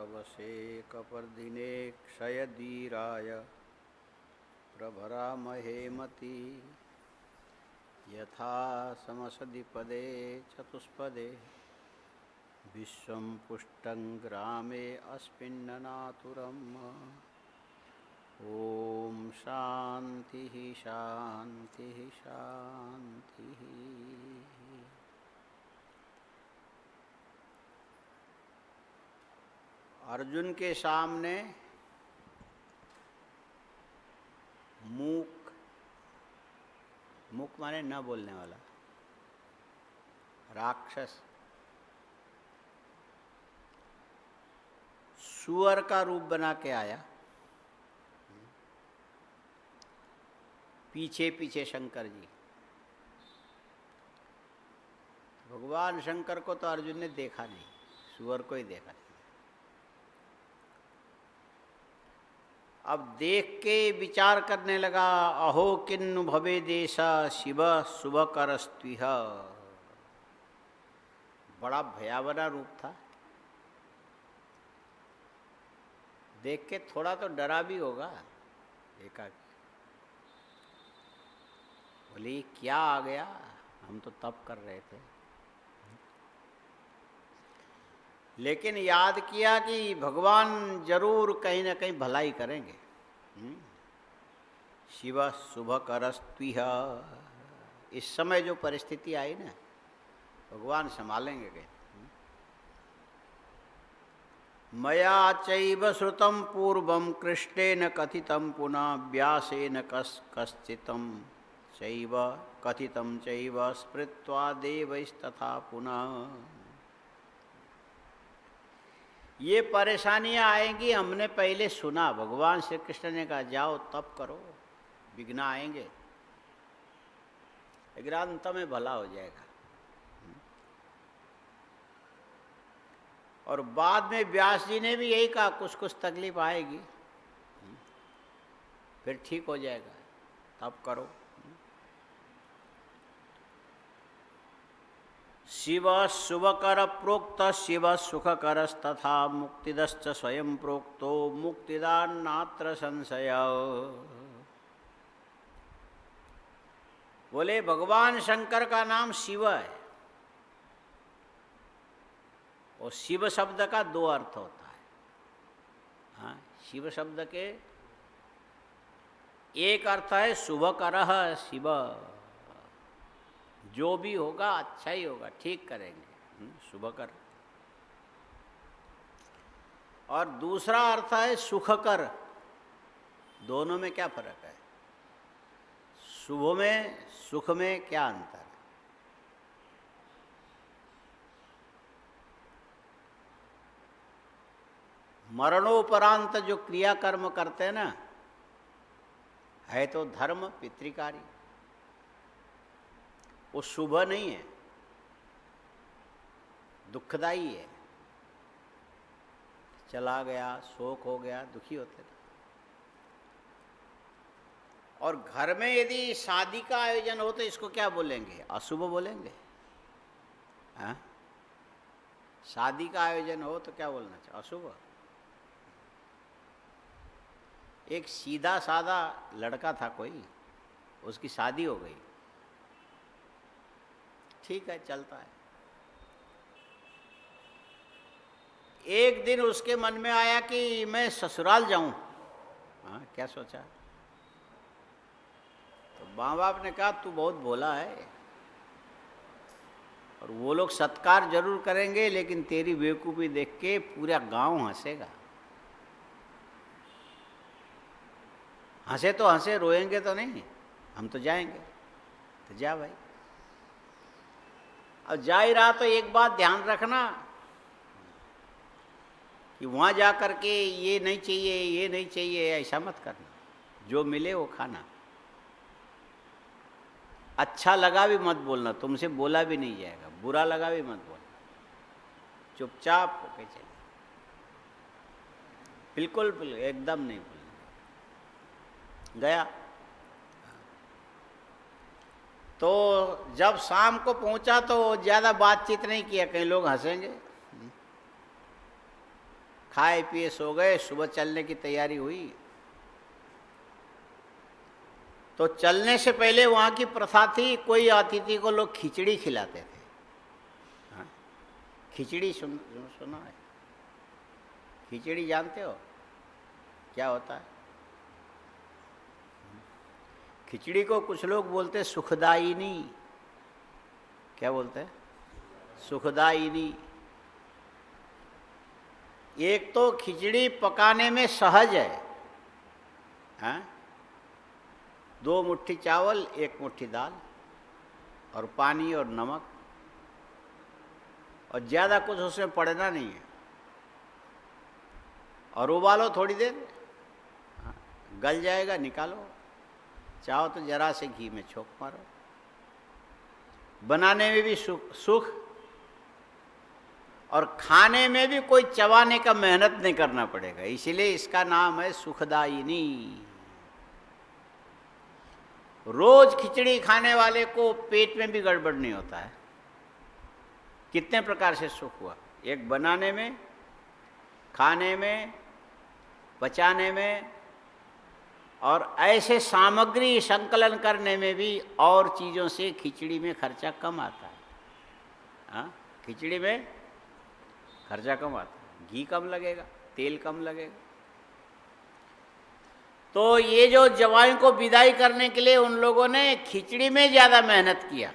कवसे कपर्दिने क्षयधीराय प्रभरामहे मती यथा समसदिपदे चतुष्पदे विश्वं पुष्टं ग्रामे अस्मिन्ननातुरम्। ओम शांति शांति शांति। अर्जुन के सामने मूक, मूक माने न बोलने वाला राक्षस सुअर का रूप बना के आया। पीछे पीछे शंकर जी। भगवान शंकर को तो अर्जुन ने देखा नहीं, सुअर को ही देखा नहीं। अब देख के विचार करने लगा, अहो किन्नु भवे देशा शिव शुभ करस्त्विह। बड़ा भयावना रूप था। देख के थोड़ा तो डरा भी होगा। देखा बोली क्या आ गया, हम तो तप कर रहे थे। लेकिन याद किया कि भगवान जरूर कहीं ना कहीं भलाई करेंगे। शिव शुभ करस्त्विह। इस समय जो परिस्थिति आई ना, भगवान संभालेंगे कहीं। मया चैव श्रुतं पूर्वं कृष्णेन कथितं पुनः व्यासेन कश्चितं चैव कथितं चैव स्मृत्वा देवैस्तथा पुनः। ये परेशानियां आएंगी, हमने पहले सुना। भगवान श्री कृष्ण ने कहा जाओ तप करो, विघ्न आएंगे, लेकिन अंत में भला हो जाएगा। और बाद में व्यास जी ने भी यही कहा, कुछ कुछ तकलीफ आएगी, फिर ठीक हो जाएगा, तप करो। शिव शुभकर प्रोक्त शिव सुखकरस्तथा मुक्तिदश्च स्वयं प्रोक्तो मुक्तिदान नात्र संशय। बोले भगवान शंकर का नाम शिव है, और शिव शब्द का दो अर्थ होता है। हाँ, शिव शब्द के एक अर्थ है शुभकरः शिव, जो भी होगा अच्छा ही होगा, ठीक करेंगे, शुभकर। और दूसरा अर्थ है सुखकर। दोनों में क्या फर्क है? शुभ में सुख में क्या अंतर है? मरणोपरांत जो क्रियाकर्म करते हैं ना, है तो धर्म पितृकारी, वो शुभ नहीं है, दुखदाई है। चला गया, शोक हो गया, दुखी होते थे। और घर में यदि शादी का आयोजन हो तो इसको क्या बोलेंगे? अशुभ बोलेंगे। हाँ? शादी का आयोजन हो तो क्या बोलना चाहिए? अशुभ। एक सीधा साधा लड़का था कोई, उसकी शादी हो गई, ठीक है, चलता है। एक दिन उसके मन में आया कि मैं ससुराल जाऊं। हाँ, क्या सोचा? तो माँ बाप ने कहा तू बहुत भोला है, और वो लोग सत्कार जरूर करेंगे, लेकिन तेरी बेवकूफ़ी देख के पूरा गांव हंसेगा। हंसे तो हंसे, रोएंगे तो नहीं। हम तो जाएंगे। तो जा भाई। अब जा ही रहा तो एक बात ध्यान रखना कि वहाँ जा कर के ये नहीं चाहिए, ये नहीं चाहिए, ऐसा मत करना। जो मिले वो खाना। अच्छा लगा भी मत बोलना, तुमसे बोला भी नहीं जाएगा। बुरा लगा भी मत बोलना, चुपचाप होके चले। बिल्कुल बिल्कुल एकदम नहीं बोलना। गया तो जब शाम को पहुंचा तो ज़्यादा बातचीत नहीं किया, कहीं लोग हंसेंगे। खाए पिए सो गए, सुबह चलने की तैयारी हुई। तो चलने से पहले वहाँ की प्रथा थी, कोई अतिथि को लोग खिचड़ी खिलाते थे। हाँ? खिचड़ी सुना है? खिचड़ी जानते हो क्या होता है? खिचड़ी को कुछ लोग बोलते हैं सुखदायिनी। क्या बोलते हैं? सुखदायिनी। एक तो खिचड़ी पकाने में सहज है, हाँ? 2 मुट्ठी चावल, 1 मुट्ठी दाल और पानी और नमक, और ज़्यादा कुछ उसमें पड़ना नहीं है। और उबालो थोड़ी देर, हाँ, गल जाएगा, निकालो। चाहो तो जरा से घी में छोंक मारो। बनाने में भी सुख और खाने में भी कोई चबाने का मेहनत नहीं करना पड़ेगा, इसलिए इसका नाम है सुखदायिनी। रोज खिचड़ी खाने वाले को पेट में भी गड़बड़ नहीं होता है। कितने प्रकार से सुख हुआ, एक बनाने में, खाने में, पचाने में, और ऐसे सामग्री संकलन करने में भी। और चीज़ों से खिचड़ी में खर्चा कम आता है। हाँ, खिचड़ी में खर्चा कम आता है, घी कम लगेगा, तेल कम लगेगा। तो ये जो जवाई को विदाई करने के लिए उन लोगों ने खिचड़ी में ज़्यादा मेहनत किया।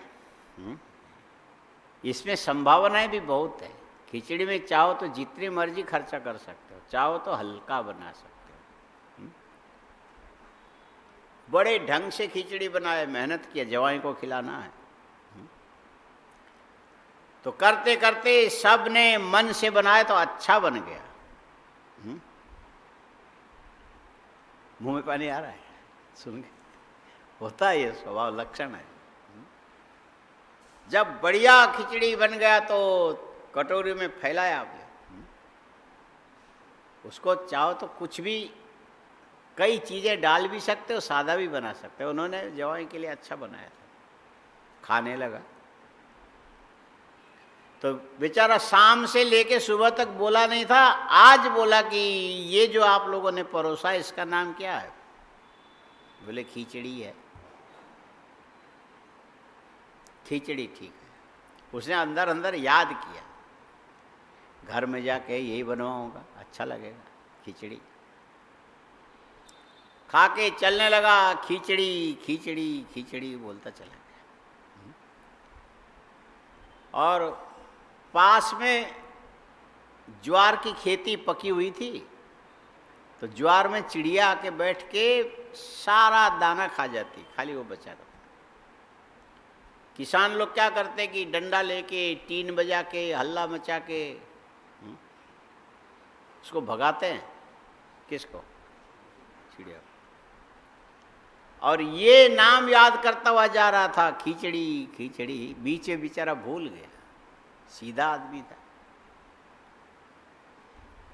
इसमें संभावनाएं भी बहुत है। खिचड़ी में चाहो तो जितनी मर्जी खर्चा कर सकते हो, चाहो तो हल्का बना सकते हो। बड़े ढंग से खिचड़ी बनाए, मेहनत किया, जवाई को खिलाना है। तो करते करते सब ने मन से बनाया तो अच्छा बन गया। मुंह में पानी आ रहा है सुन के? होता है, ये स्वभाव लक्षण है। जब बढ़िया खिचड़ी बन गया तो कटोरी में फैलाया आपने। उसको चाहो तो कुछ भी, कई चीज़ें डाल भी सकते हो, सादा भी बना सकते हो। उन्होंने जवाई के लिए अच्छा बनाया था। खाने लगा तो बेचारा शाम से लेके सुबह तक बोला नहीं था। आज बोला कि ये जो आप लोगों ने परोसा इसका नाम क्या है? बोले खिचड़ी है। खिचड़ी ठीक है। उसने अंदर अंदर याद किया, घर में जाके यही बनवाऊंगा, अच्छा लगेगा खिचड़ी। खा के चलने लगा, खिचड़ी खिचड़ी खिचड़ी बोलता चला गया। और पास में ज्वार की खेती पकी हुई थी, तो ज्वार में चिड़िया आके बैठ के सारा दाना खा जाती, खाली वो बचा रहता। किसान लोग क्या करते कि डंडा लेके, टीन बजा के, हल्ला मचा के उसको भगाते हैं। किसको? चिड़िया। और ये नाम याद करता हुआ जा रहा था, खिचड़ी खिचड़ी। बीच में बेचारा भूल गया, सीधा आदमी था।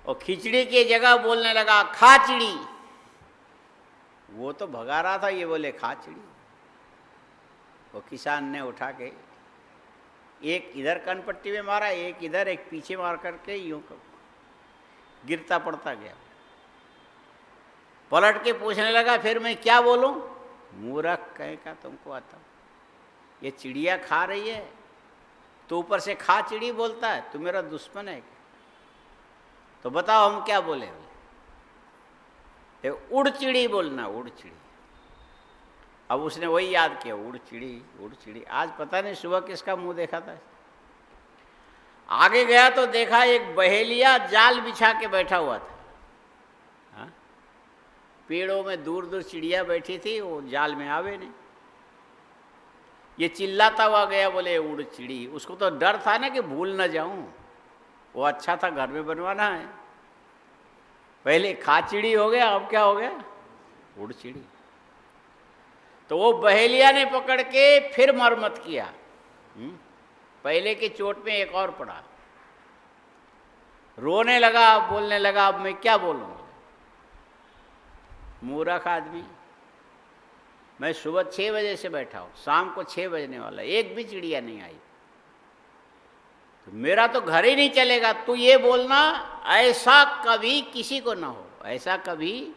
और खिचड़ी की जगह बोलने लगा खाचड़ी। वो तो भगा रहा था, ये बोले खाचड़ी। वो किसान ने उठा के एक इधर कनपट्टी में मारा, एक इधर, एक पीछे मार करके यूं गिरता पड़ता गया। पलट के पूछने लगा, फिर मैं क्या बोलूं? मूर्ख कहीं का तुमको आता, ये चिड़िया खा रही है तो ऊपर से खा चिड़ी बोलता है, तू मेरा दुश्मन है क्या? तो बताओ हम क्या बोले? उड़ चिड़ी बोलना, उड़ चिड़ी। अब उसने वही याद किया, उड़ चिड़ी उड़ चिड़ी। आज पता नहीं सुबह किसका मुंह देखा था। आगे गया तो देखा एक बहेलिया जाल बिछा के बैठा हुआ था। हाँ? पेड़ों में दूर दूर चिड़िया बैठी थी, वो जाल में आवे नहीं। ये चिल्लाता हुआ गया, बोले उड़ चिड़ी। उसको तो डर था ना कि भूल न जाऊं। वो अच्छा था, घर में बनवाना है। पहले खाचिड़ी हो गया, अब क्या हो गया? उड़ चिड़ी। तो वो बहेलिया ने पकड़ के फिर मरम्मत किया। पहले की चोट में एक और पड़ा। रोने लगा, बोलने लगा, अब मैं क्या बोलूं? मूर्ख आदमी, मैं सुबह 6 बजे से बैठा हूं, शाम को 6 बजने वाला, एक भी चिड़िया नहीं आई। तो मेरा तो घर ही नहीं चलेगा, तू ये बोलना ऐसा कभी किसी को ना हो, ऐसा कभी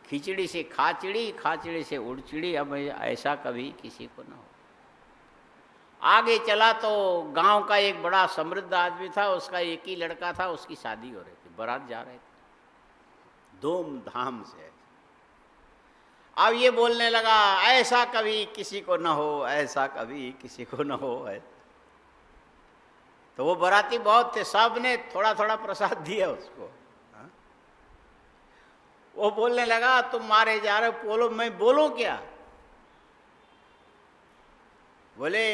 खिचड़ी से खाचड़ी, खाचड़ी से उड़चिड़ी, अब ऐसा कभी किसी को ना हो। आगे चला तो गांव का एक बड़ा समृद्ध आदमी था, उसका एक ही लड़का था, उसकी शादी हो रही थी, बारात जा रहे थे धूमधाम से। अब ये बोलने लगा ऐसा कभी किसी को न हो, ऐसा कभी किसी को न हो है। तो वो बाराती बहुत थे, सब ने थोड़ा थोड़ा प्रसाद दिया उसको। हा? वो बोलने लगा तुम मारे जा रहे हो, बोलो मैं बोलूं क्या? बोले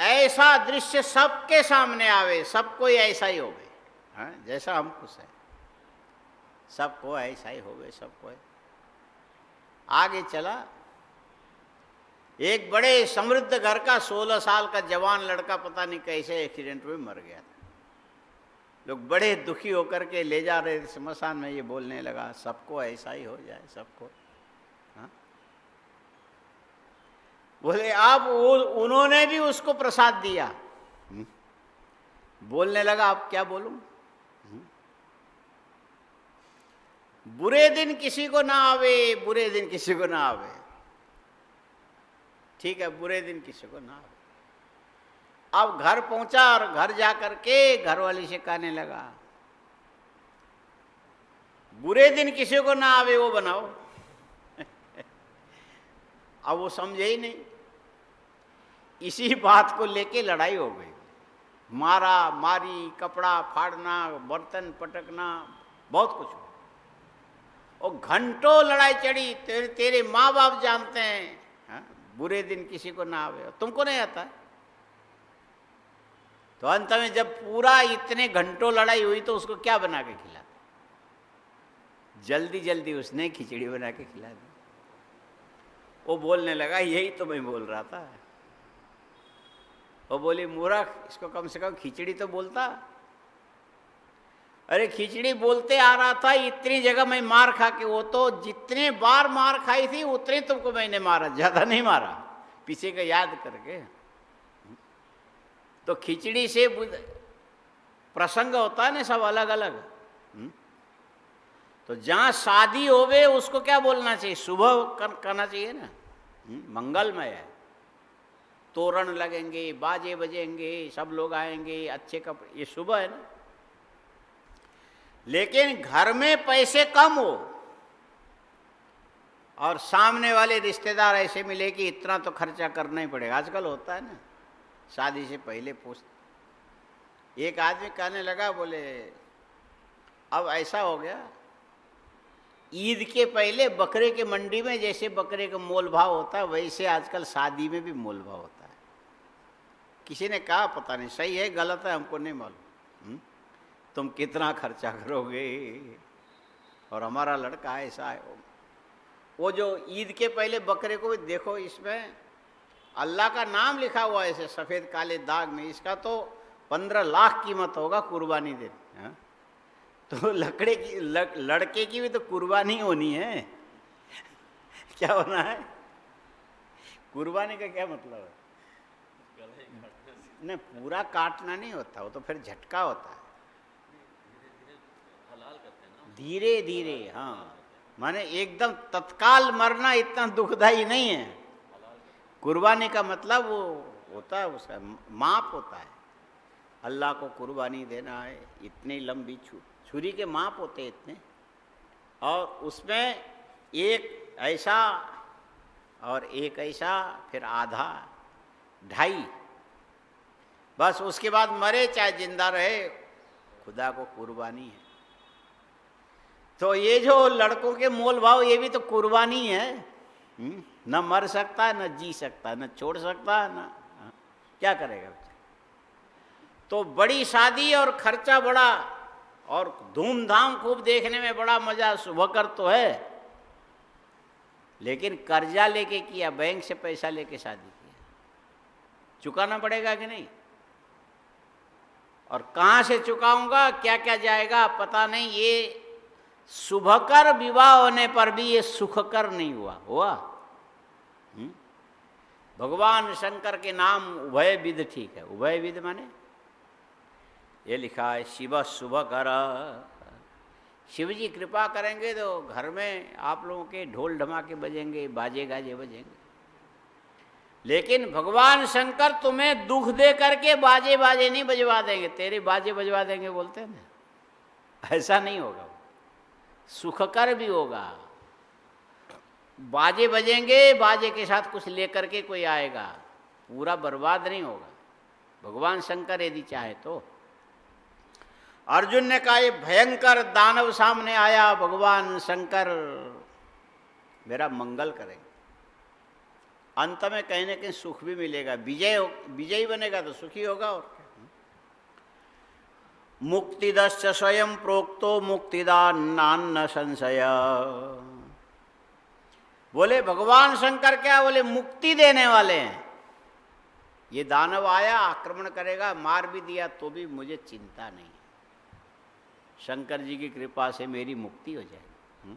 ऐसा दृश्य सबके सामने आवे, सबको ऐसा ही होवे, हाँ जैसा हम खुश है सबको ऐसा ही होवे, सबको। आगे चला, एक बड़े समृद्ध घर का 16 साल का जवान लड़का पता नहीं कैसे एक्सीडेंट में मर गया था। लोग बड़े दुखी होकर के ले जा रहे थे स्मशान में, ये बोलने लगा सबको ऐसा ही हो जाए, सबको। हाँ? बोले अब उन्होंने भी उसको प्रसाद दिया। बोलने लगा अब क्या बोलूं, बुरे दिन किसी को ना आवे, बुरे दिन किसी को ना आवे। ठीक है, बुरे दिन किसी को ना आवे। अब घर पहुंचा और घर जाकर के घरवाली से कहने लगा बुरे दिन किसी को ना आवे वो बनाओ। अब वो समझे ही नहीं, इसी बात को लेके लड़ाई हो गई, मारा मारी, कपड़ा फाड़ना, बर्तन पटकना, बहुत कुछ। और घंटों लड़ाई चढ़ी, तेरे माँ बाप जानते हैं हा? बुरे दिन किसी को ना आवे, तुमको नहीं आता। तो अंत में जब पूरा इतने घंटों लड़ाई हुई तो उसको क्या बना के खिला? जल्दी जल्दी उसने खिचड़ी बना के खिला दी। वो बोलने लगा यही तो मैं बोल रहा था। वो बोली मूर्ख, इसको कम से कम खिचड़ी तो बोलता। अरे खिचड़ी बोलते आ रहा था, इतनी जगह मैं मार खा के, वो तो जितने बार मार खाई थी उतने तुमको मैंने मारा, ज्यादा नहीं मारा, पीछे का याद करके। तो खिचड़ी से प्रसंग होता है ना सब अलग अलग। तो जहां शादी होवे उसको क्या बोलना चाहिए? शुभ करना चाहिए ना, मंगलमय है। तोरण लगेंगे, बाजे बजेंगे, सब लोग आएंगे, अच्छे कपड़े, ये शुभ है ना। लेकिन घर में पैसे कम हो और सामने वाले रिश्तेदार ऐसे मिले कि इतना तो खर्चा करना ही पड़ेगा। आजकल होता है ना, शादी से पहले पूछ। एक आदमी कहने लगा, बोले अब ऐसा हो गया, ईद के पहले बकरे के मंडी में जैसे बकरे का मोल भाव होता है वैसे आजकल शादी में भी मोल भाव होता है। किसी ने कहा पता नहीं सही है गलत है, हमको नहीं मालूम, तुम कितना खर्चा करोगे? और हमारा लड़का ऐसा है, वो जो ईद के पहले बकरे को भी देखो, इसमें अल्लाह का नाम लिखा हुआ है ऐसे सफ़ेद काले दाग में, इसका तो 15 लाख कीमत होगा कुर्बानी देने। हाँ? तो लड़के की भी तो कुर्बानी होनी है। क्या होना है? कुर्बानी का क्या मतलब है? नहीं, पूरा काटना नहीं होता, वो तो फिर झटका होता है, धीरे धीरे। हाँ, माने एकदम तत्काल मरना इतना दुखदाई नहीं है। कुर्बानी का मतलब वो होता है, उसका माप होता है। अल्लाह को कुर्बानी देना है, इतनी लंबी छुरी के माप होते हैं इतने, और उसमें एक ऐसा और एक ऐसा, फिर आधा, 2.5, बस उसके बाद मरे चाहे जिंदा रहे, खुदा को कुर्बानी है। तो ये जो लड़कों के मोल भाव, ये भी तो कुर्बानी है। न मर सकता है, न जी सकता है, न छोड़ सकता है, न क्या करेगा। तो बड़ी शादी और खर्चा बड़ा और धूमधाम खूब, देखने में बड़ा मजा, शुभकर तो है, लेकिन कर्जा लेके किया, बैंक से पैसा लेके शादी किया, चुकाना पड़ेगा कि नहीं? और कहाँ से चुकाऊंगा, क्या क्या जाएगा पता नहीं। ये शुभकर विवाह होने पर भी ये सुखकर नहीं हुआ। भगवान शंकर के नाम उभय विध, ठीक है, उभय विध माने ये लिखा है शिव शुभ कर। शिव जी कृपा करेंगे तो घर में आप लोगों के ढोल ढमाके बजेंगे, बाजे गाजे बजेंगे। लेकिन भगवान शंकर तुम्हें दुख दे करके बाजे बाजे नहीं बजवा देंगे, तेरे बाजे बजवा देंगे बोलते हैं ना, ऐसा नहीं होगा। सुखकर भी होगा, बाजे बजेंगे, बाजे के साथ कुछ लेकर के कोई आएगा, पूरा बर्बाद नहीं होगा भगवान शंकर यदि चाहे तो। अर्जुन ने कहा ये भयंकर दानव सामने आया, भगवान शंकर मेरा मंगल करेंगे, अंत में कहीं ना कहीं सुख भी मिलेगा, विजयी बनेगा तो सुखी होगा। और मुक्तिदश्च स्वयं प्रोक्तो मुक्तिदान नान्न संशय। बोले भगवान शंकर क्या, बोले मुक्ति देने वाले हैं। ये दानव आया, आक्रमण करेगा, मार भी दिया तो भी मुझे चिंता नहीं, शंकर जी की कृपा से मेरी मुक्ति हो जाएगी।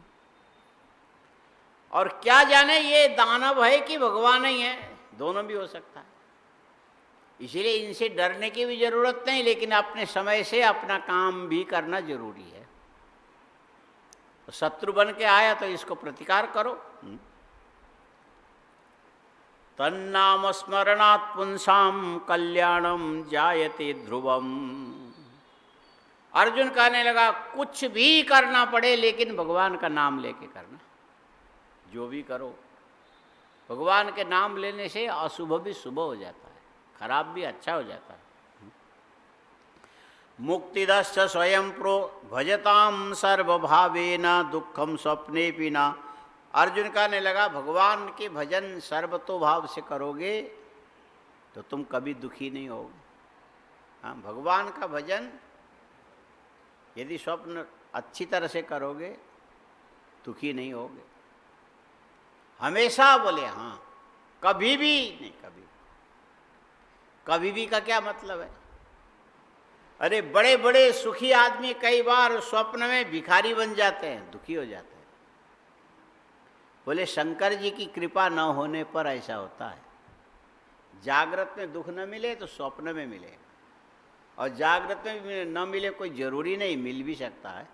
और क्या जाने ये दानव है कि भगवान ही है, दोनों भी हो सकता है। इसीलिए इनसे डरने की भी जरूरत नहीं, लेकिन अपने समय से अपना काम भी करना जरूरी है। तो शत्रु बन के आया तो इसको प्रतिकार करो। तन्नाम स्मरणात् पुंसाम कल्याणम जायते ध्रुवम। अर्जुन कहने लगा कुछ भी करना पड़े लेकिन भगवान का नाम लेके करना, जो भी करो भगवान के नाम लेने से अशुभ भी शुभ हो जाता है, खराब भी अच्छा हो जाता है। मुक्तिदश्च स्वयं प्रो भजताम सर्वभावेन दुखम स्वप्ने पिना। अर्जुन कहने लगा भगवान के भजन सर्वतोभाव से करोगे तो तुम कभी दुखी नहीं होगे। हाँ, भगवान का भजन यदि स्वप्न अच्छी तरह से करोगे दुखी नहीं होगे हमेशा। बोले हाँ, कभी भी नहीं, कभी भी का क्या मतलब है? अरे बड़े बड़े सुखी आदमी कई बार स्वप्न में भिखारी बन जाते हैं, दुखी हो जाते हैं। बोले शंकर जी की कृपा न होने पर ऐसा होता है। जागृत में दुख न मिले तो स्वप्न में मिलेगा, और जागृत में न मिले कोई जरूरी नहीं, मिल भी सकता है।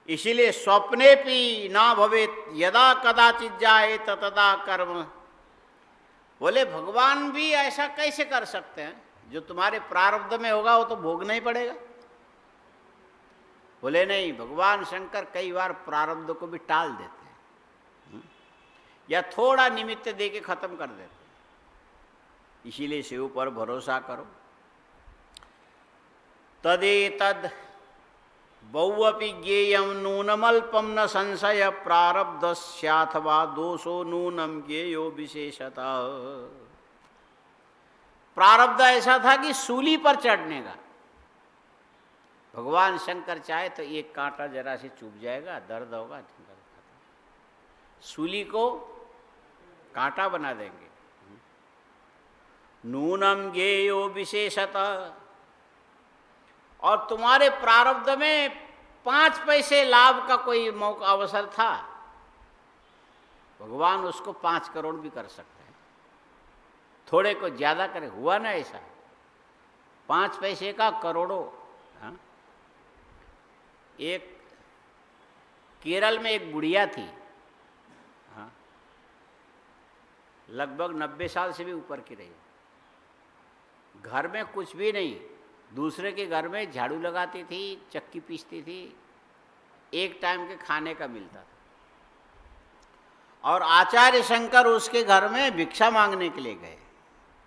इसीलिए स्वप्ने भी ना भवेत यदा कदाचित जाए तदा कर्म। बोले भगवान भी ऐसा कैसे कर सकते हैं, जो तुम्हारे प्रारब्ध में होगा वो तो भोगना ही पड़ेगा। बोले नहीं, भगवान शंकर कई बार प्रारब्ध को भी टाल देते हैं या थोड़ा निमित्त दे के खत्म कर देते हैं। इसीलिए शिव पर भरोसा करो। तदेतद बहुअपि ज्ञेयम नूनमल्पम न संशय प्रारब्धस्याथवा दोषो नूनम ज्ञेयो विशेषतः। प्रारब्ध ऐसा था कि सूली पर चढ़ने का, भगवान शंकर चाहे तो एक कांटा जरा से चुभ जाएगा, दर्द होगा, सूली को कांटा बना देंगे। नूनम ज्ञेयो विशेषतः। और तुम्हारे प्रारब्ध में 5 पैसे लाभ का कोई मौका अवसर था, भगवान उसको 5 करोड़ भी कर सकते हैं, थोड़े को ज्यादा करे। हुआ ना ऐसा, 5 पैसे का करोड़ों। हाँ? एक केरल में एक बुढ़िया थी, हाँ, लगभग 90 साल से भी ऊपर की रही, घर में कुछ भी नहीं, दूसरे के घर में झाड़ू लगाती थी, चक्की पीसती थी, एक टाइम के खाने का मिलता था। और आचार्य शंकर उसके घर में भिक्षा मांगने के लिए गए,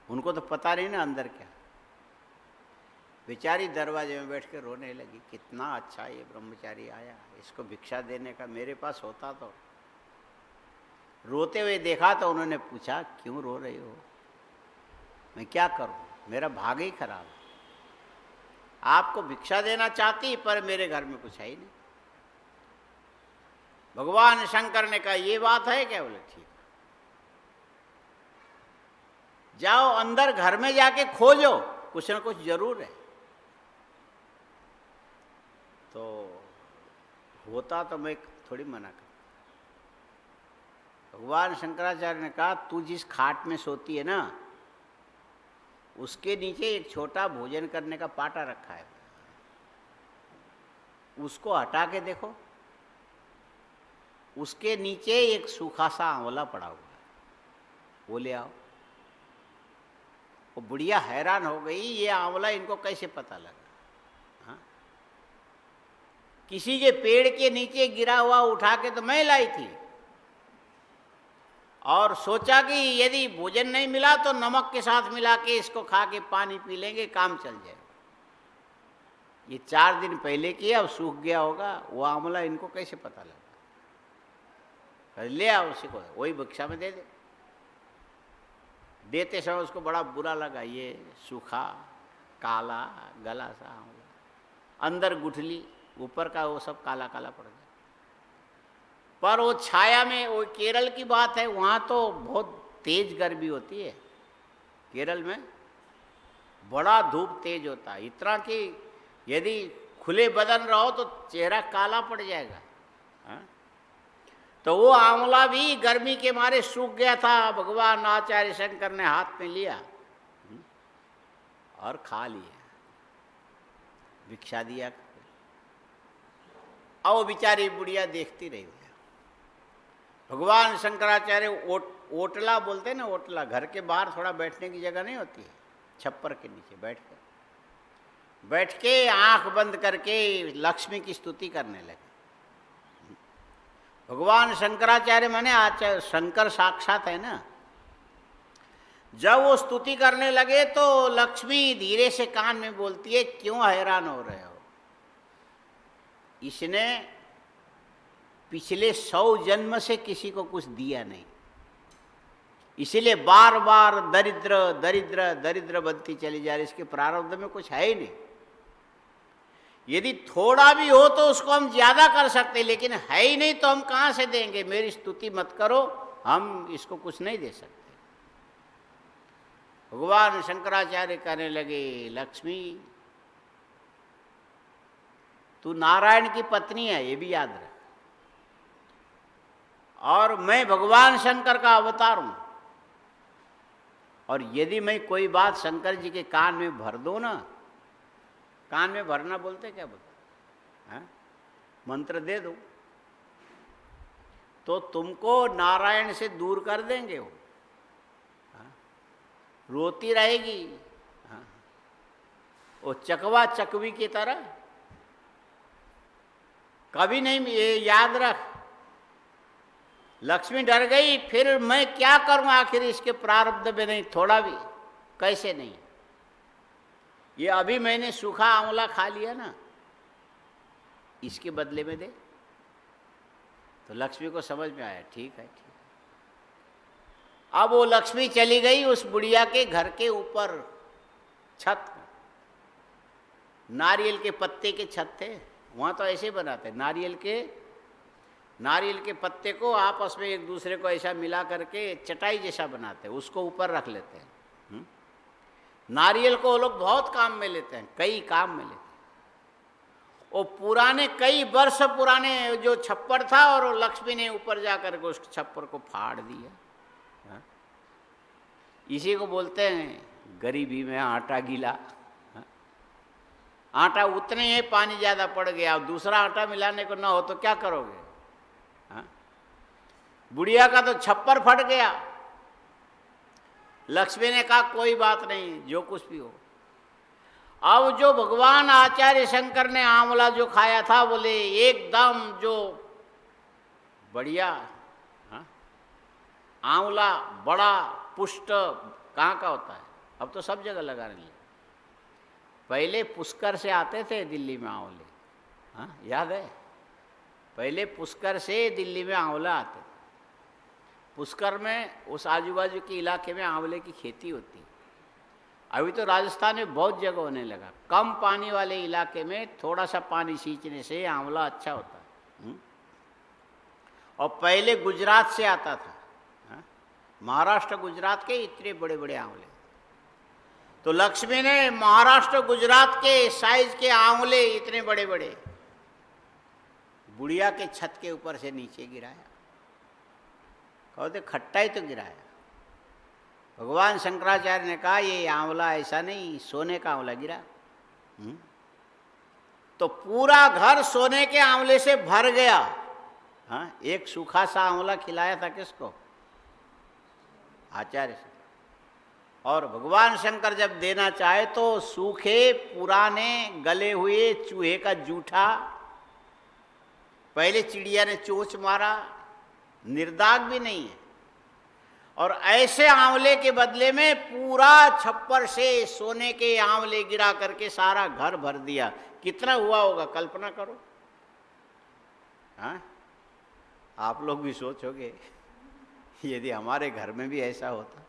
उनको तो पता नहीं ना अंदर क्या। बेचारी दरवाजे में बैठ के रोने लगी, कितना अच्छा ये ब्रह्मचारी आया, इसको भिक्षा देने का मेरे पास होता तो। रोते हुए देखा तो उन्होंने पूछा क्यों रो रही हो? मैं क्या करूं, मेरा भाग ही खराब है। आपको भिक्षा देना चाहती पर मेरे घर में कुछ है ही नहीं। भगवान शंकर ने कहा ये बात है क्या? बोले ठीक, जाओ अंदर घर में जाके खोजो, कुछ ना कुछ जरूर है। तो होता तो मैं थोड़ी मना कर। भगवान शंकराचार्य ने कहा तू जिस खाट में सोती है ना, उसके नीचे एक छोटा भोजन करने का पाटा रखा है, उसको हटा के देखो, उसके नीचे एक सूखा सा आंवला पड़ा हुआ है, वो ले आओ। वो बुढ़िया हैरान हो गई, ये आंवला इनको कैसे पता लगा? हाँ? किसी के पेड़ के नीचे गिरा हुआ उठा के तो मैं लाई थी, और सोचा कि यदि भोजन नहीं मिला तो नमक के साथ मिला के इसको खा के पानी पी लेंगे, काम चल जाए। ये 4 दिन पहले किया, अब सूख गया होगा, वो आंवला इनको कैसे पता लगा? ले आओ उसी को, वही भिक्षा में दे दे। देते समय उसको बड़ा बुरा लगा, ये सूखा काला गला सा आंवला, अंदर गुठली, ऊपर का वो सब काला काला पड़ गया। पर वो छाया में, वो केरल की बात है, वहाँ तो बहुत तेज गर्मी होती है, केरल में बड़ा धूप तेज होता है, इतना कि यदि खुले बदन रहो तो चेहरा काला पड़ जाएगा। हाँ? तो वो आंवला भी गर्मी के मारे सूख गया था, भगवान आचार्य शंकर ने हाथ में लिया और खा लिया, भिक्षा दिया। अब वो बेचारी बुढ़िया देखती रही। भगवान शंकराचार्य ओटला बोलते हैं ना, ओटला, घर के बाहर थोड़ा बैठने की जगह नहीं होती है, छप्पर के नीचे बैठ के आंख बंद करके लक्ष्मी की स्तुति करने लगे। भगवान शंकराचार्य माने आचार्य शंकर साक्षात है ना। जब वो स्तुति करने लगे तो लक्ष्मी धीरे से कान में बोलती है, क्यों हैरान हो रहे हो? इसने पिछले 100 जन्म से किसी को कुछ दिया नहीं, इसीलिए बार बार दरिद्र दरिद्र दरिद्र बनती चली जा रही। इसके प्रारब्ध में कुछ है ही नहीं। यदि थोड़ा भी हो तो उसको हम ज्यादा कर सकते, लेकिन है ही नहीं तो हम कहां से देंगे? मेरी स्तुति मत करो, हम इसको कुछ नहीं दे सकते। भगवान शंकराचार्य कहने लगे, लक्ष्मी तू नारायण की पत्नी है, ये भी याद रख, और मैं भगवान शंकर का अवतार हूं, और यदि मैं कोई बात शंकर जी के कान में भर दूं ना, कान में भरना बोलते क्या बोलते हैं, मंत्र दे दो तो तुमको नारायण से दूर कर देंगे। वो रोती रहेगी, वो चकवा चकवी की तरह, कभी नहीं। ये याद रख, लक्ष्मी डर गई, फिर मैं क्या करूं? आखिर इसके प्रारब्ध में नहीं, थोड़ा भी कैसे नहीं। ये अभी मैंने सूखा आंवला खा लिया ना, इसके बदले में दे। तो लक्ष्मी को समझ में आया, ठीक है ठीक है। अब वो लक्ष्मी चली गई उस बुढ़िया के घर के ऊपर छत, नारियल के पत्ते के छत थे, वहां तो ऐसे बनाते, नारियल के पत्ते को आपस में एक दूसरे को ऐसा मिला करके चटाई जैसा बनाते हैं, उसको ऊपर रख लेते हैं। नारियल को वो लोग बहुत काम में लेते हैं, कई काम में लेते हैं। वो पुराने, कई वर्ष पुराने जो छप्पर था, और लक्ष्मी ने ऊपर जाकर के उस छप्पर को फाड़ दिया। इसी को बोलते हैं गरीबी में आटा गीला। आटा उतने ही, पानी ज्यादा पड़ गया, दूसरा आटा मिलाने को ना हो तो क्या करोगे? बुढ़िया का तो छप्पर फट गया। लक्ष्मी ने कहा कोई बात नहीं, जो कुछ भी हो। अब जो भगवान आचार्य शंकर ने आंवला जो खाया था, बोले एकदम जो बढ़िया आंवला, बड़ा पुष्ट, कहाँ का होता है, अब तो सब जगह लगाने लगे। पहले पुष्कर से आते थे दिल्ली में आंवले, हाँ याद है? पहले पुष्कर से दिल्ली में आंवला आते थे। पुष्कर में, उस आजू बाजू के इलाके में आंवले की खेती होती है। अभी तो राजस्थान में बहुत जगह होने लगा। कम पानी वाले इलाके में थोड़ा सा पानी सींचने से आंवला अच्छा होता है। और पहले गुजरात से आता था, महाराष्ट्र गुजरात के इतने बड़े बड़े आंवले। तो लक्ष्मी ने महाराष्ट्र गुजरात के साइज के आंवले इतने बड़े बड़े बुढ़िया के छत के ऊपर से नीचे गिराया। कहते खट्टा ही तो गिराया। भगवान शंकराचार्य ने कहा ये आंवला ऐसा नहीं, सोने का आंवला गिरा। तो पूरा घर सोने के आंवले से भर गया। हाँ, एक सूखा सा आंवला खिलाया था किसको? आचार्य से। और भगवान शंकर जब देना चाहे तो सूखे पुराने गले हुए चूहे का जूठा, पहले चिड़िया ने चोंच मारा, निर्दाग भी नहीं है, और ऐसे आंवले के बदले में पूरा छप्पर से सोने के आंवले गिरा करके सारा घर भर दिया। कितना हुआ होगा कल्पना करो। हाँ, आप लोग भी सोचोगे यदि हमारे घर में भी ऐसा होता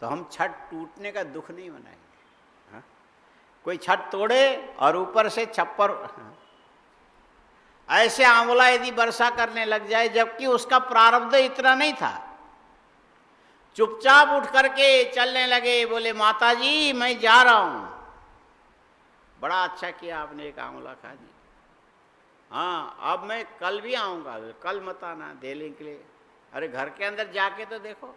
तो हम छत टूटने का दुख नहीं मनाएंगे। हाँ? कोई छत तोड़े और ऊपर से छप्पर, ऐसे आंवला यदि वर्षा करने लग जाए, जबकि उसका प्रारब्ध इतना नहीं था। चुपचाप उठ करके चलने लगे, बोले माता जी मैं जा रहा हूं। बड़ा अच्छा किया आपने, एक आंवला खा दी। हाँ, अब मैं कल भी आऊंगा, कल मत आना देने के लिए। अरे घर के अंदर जाके तो देखो,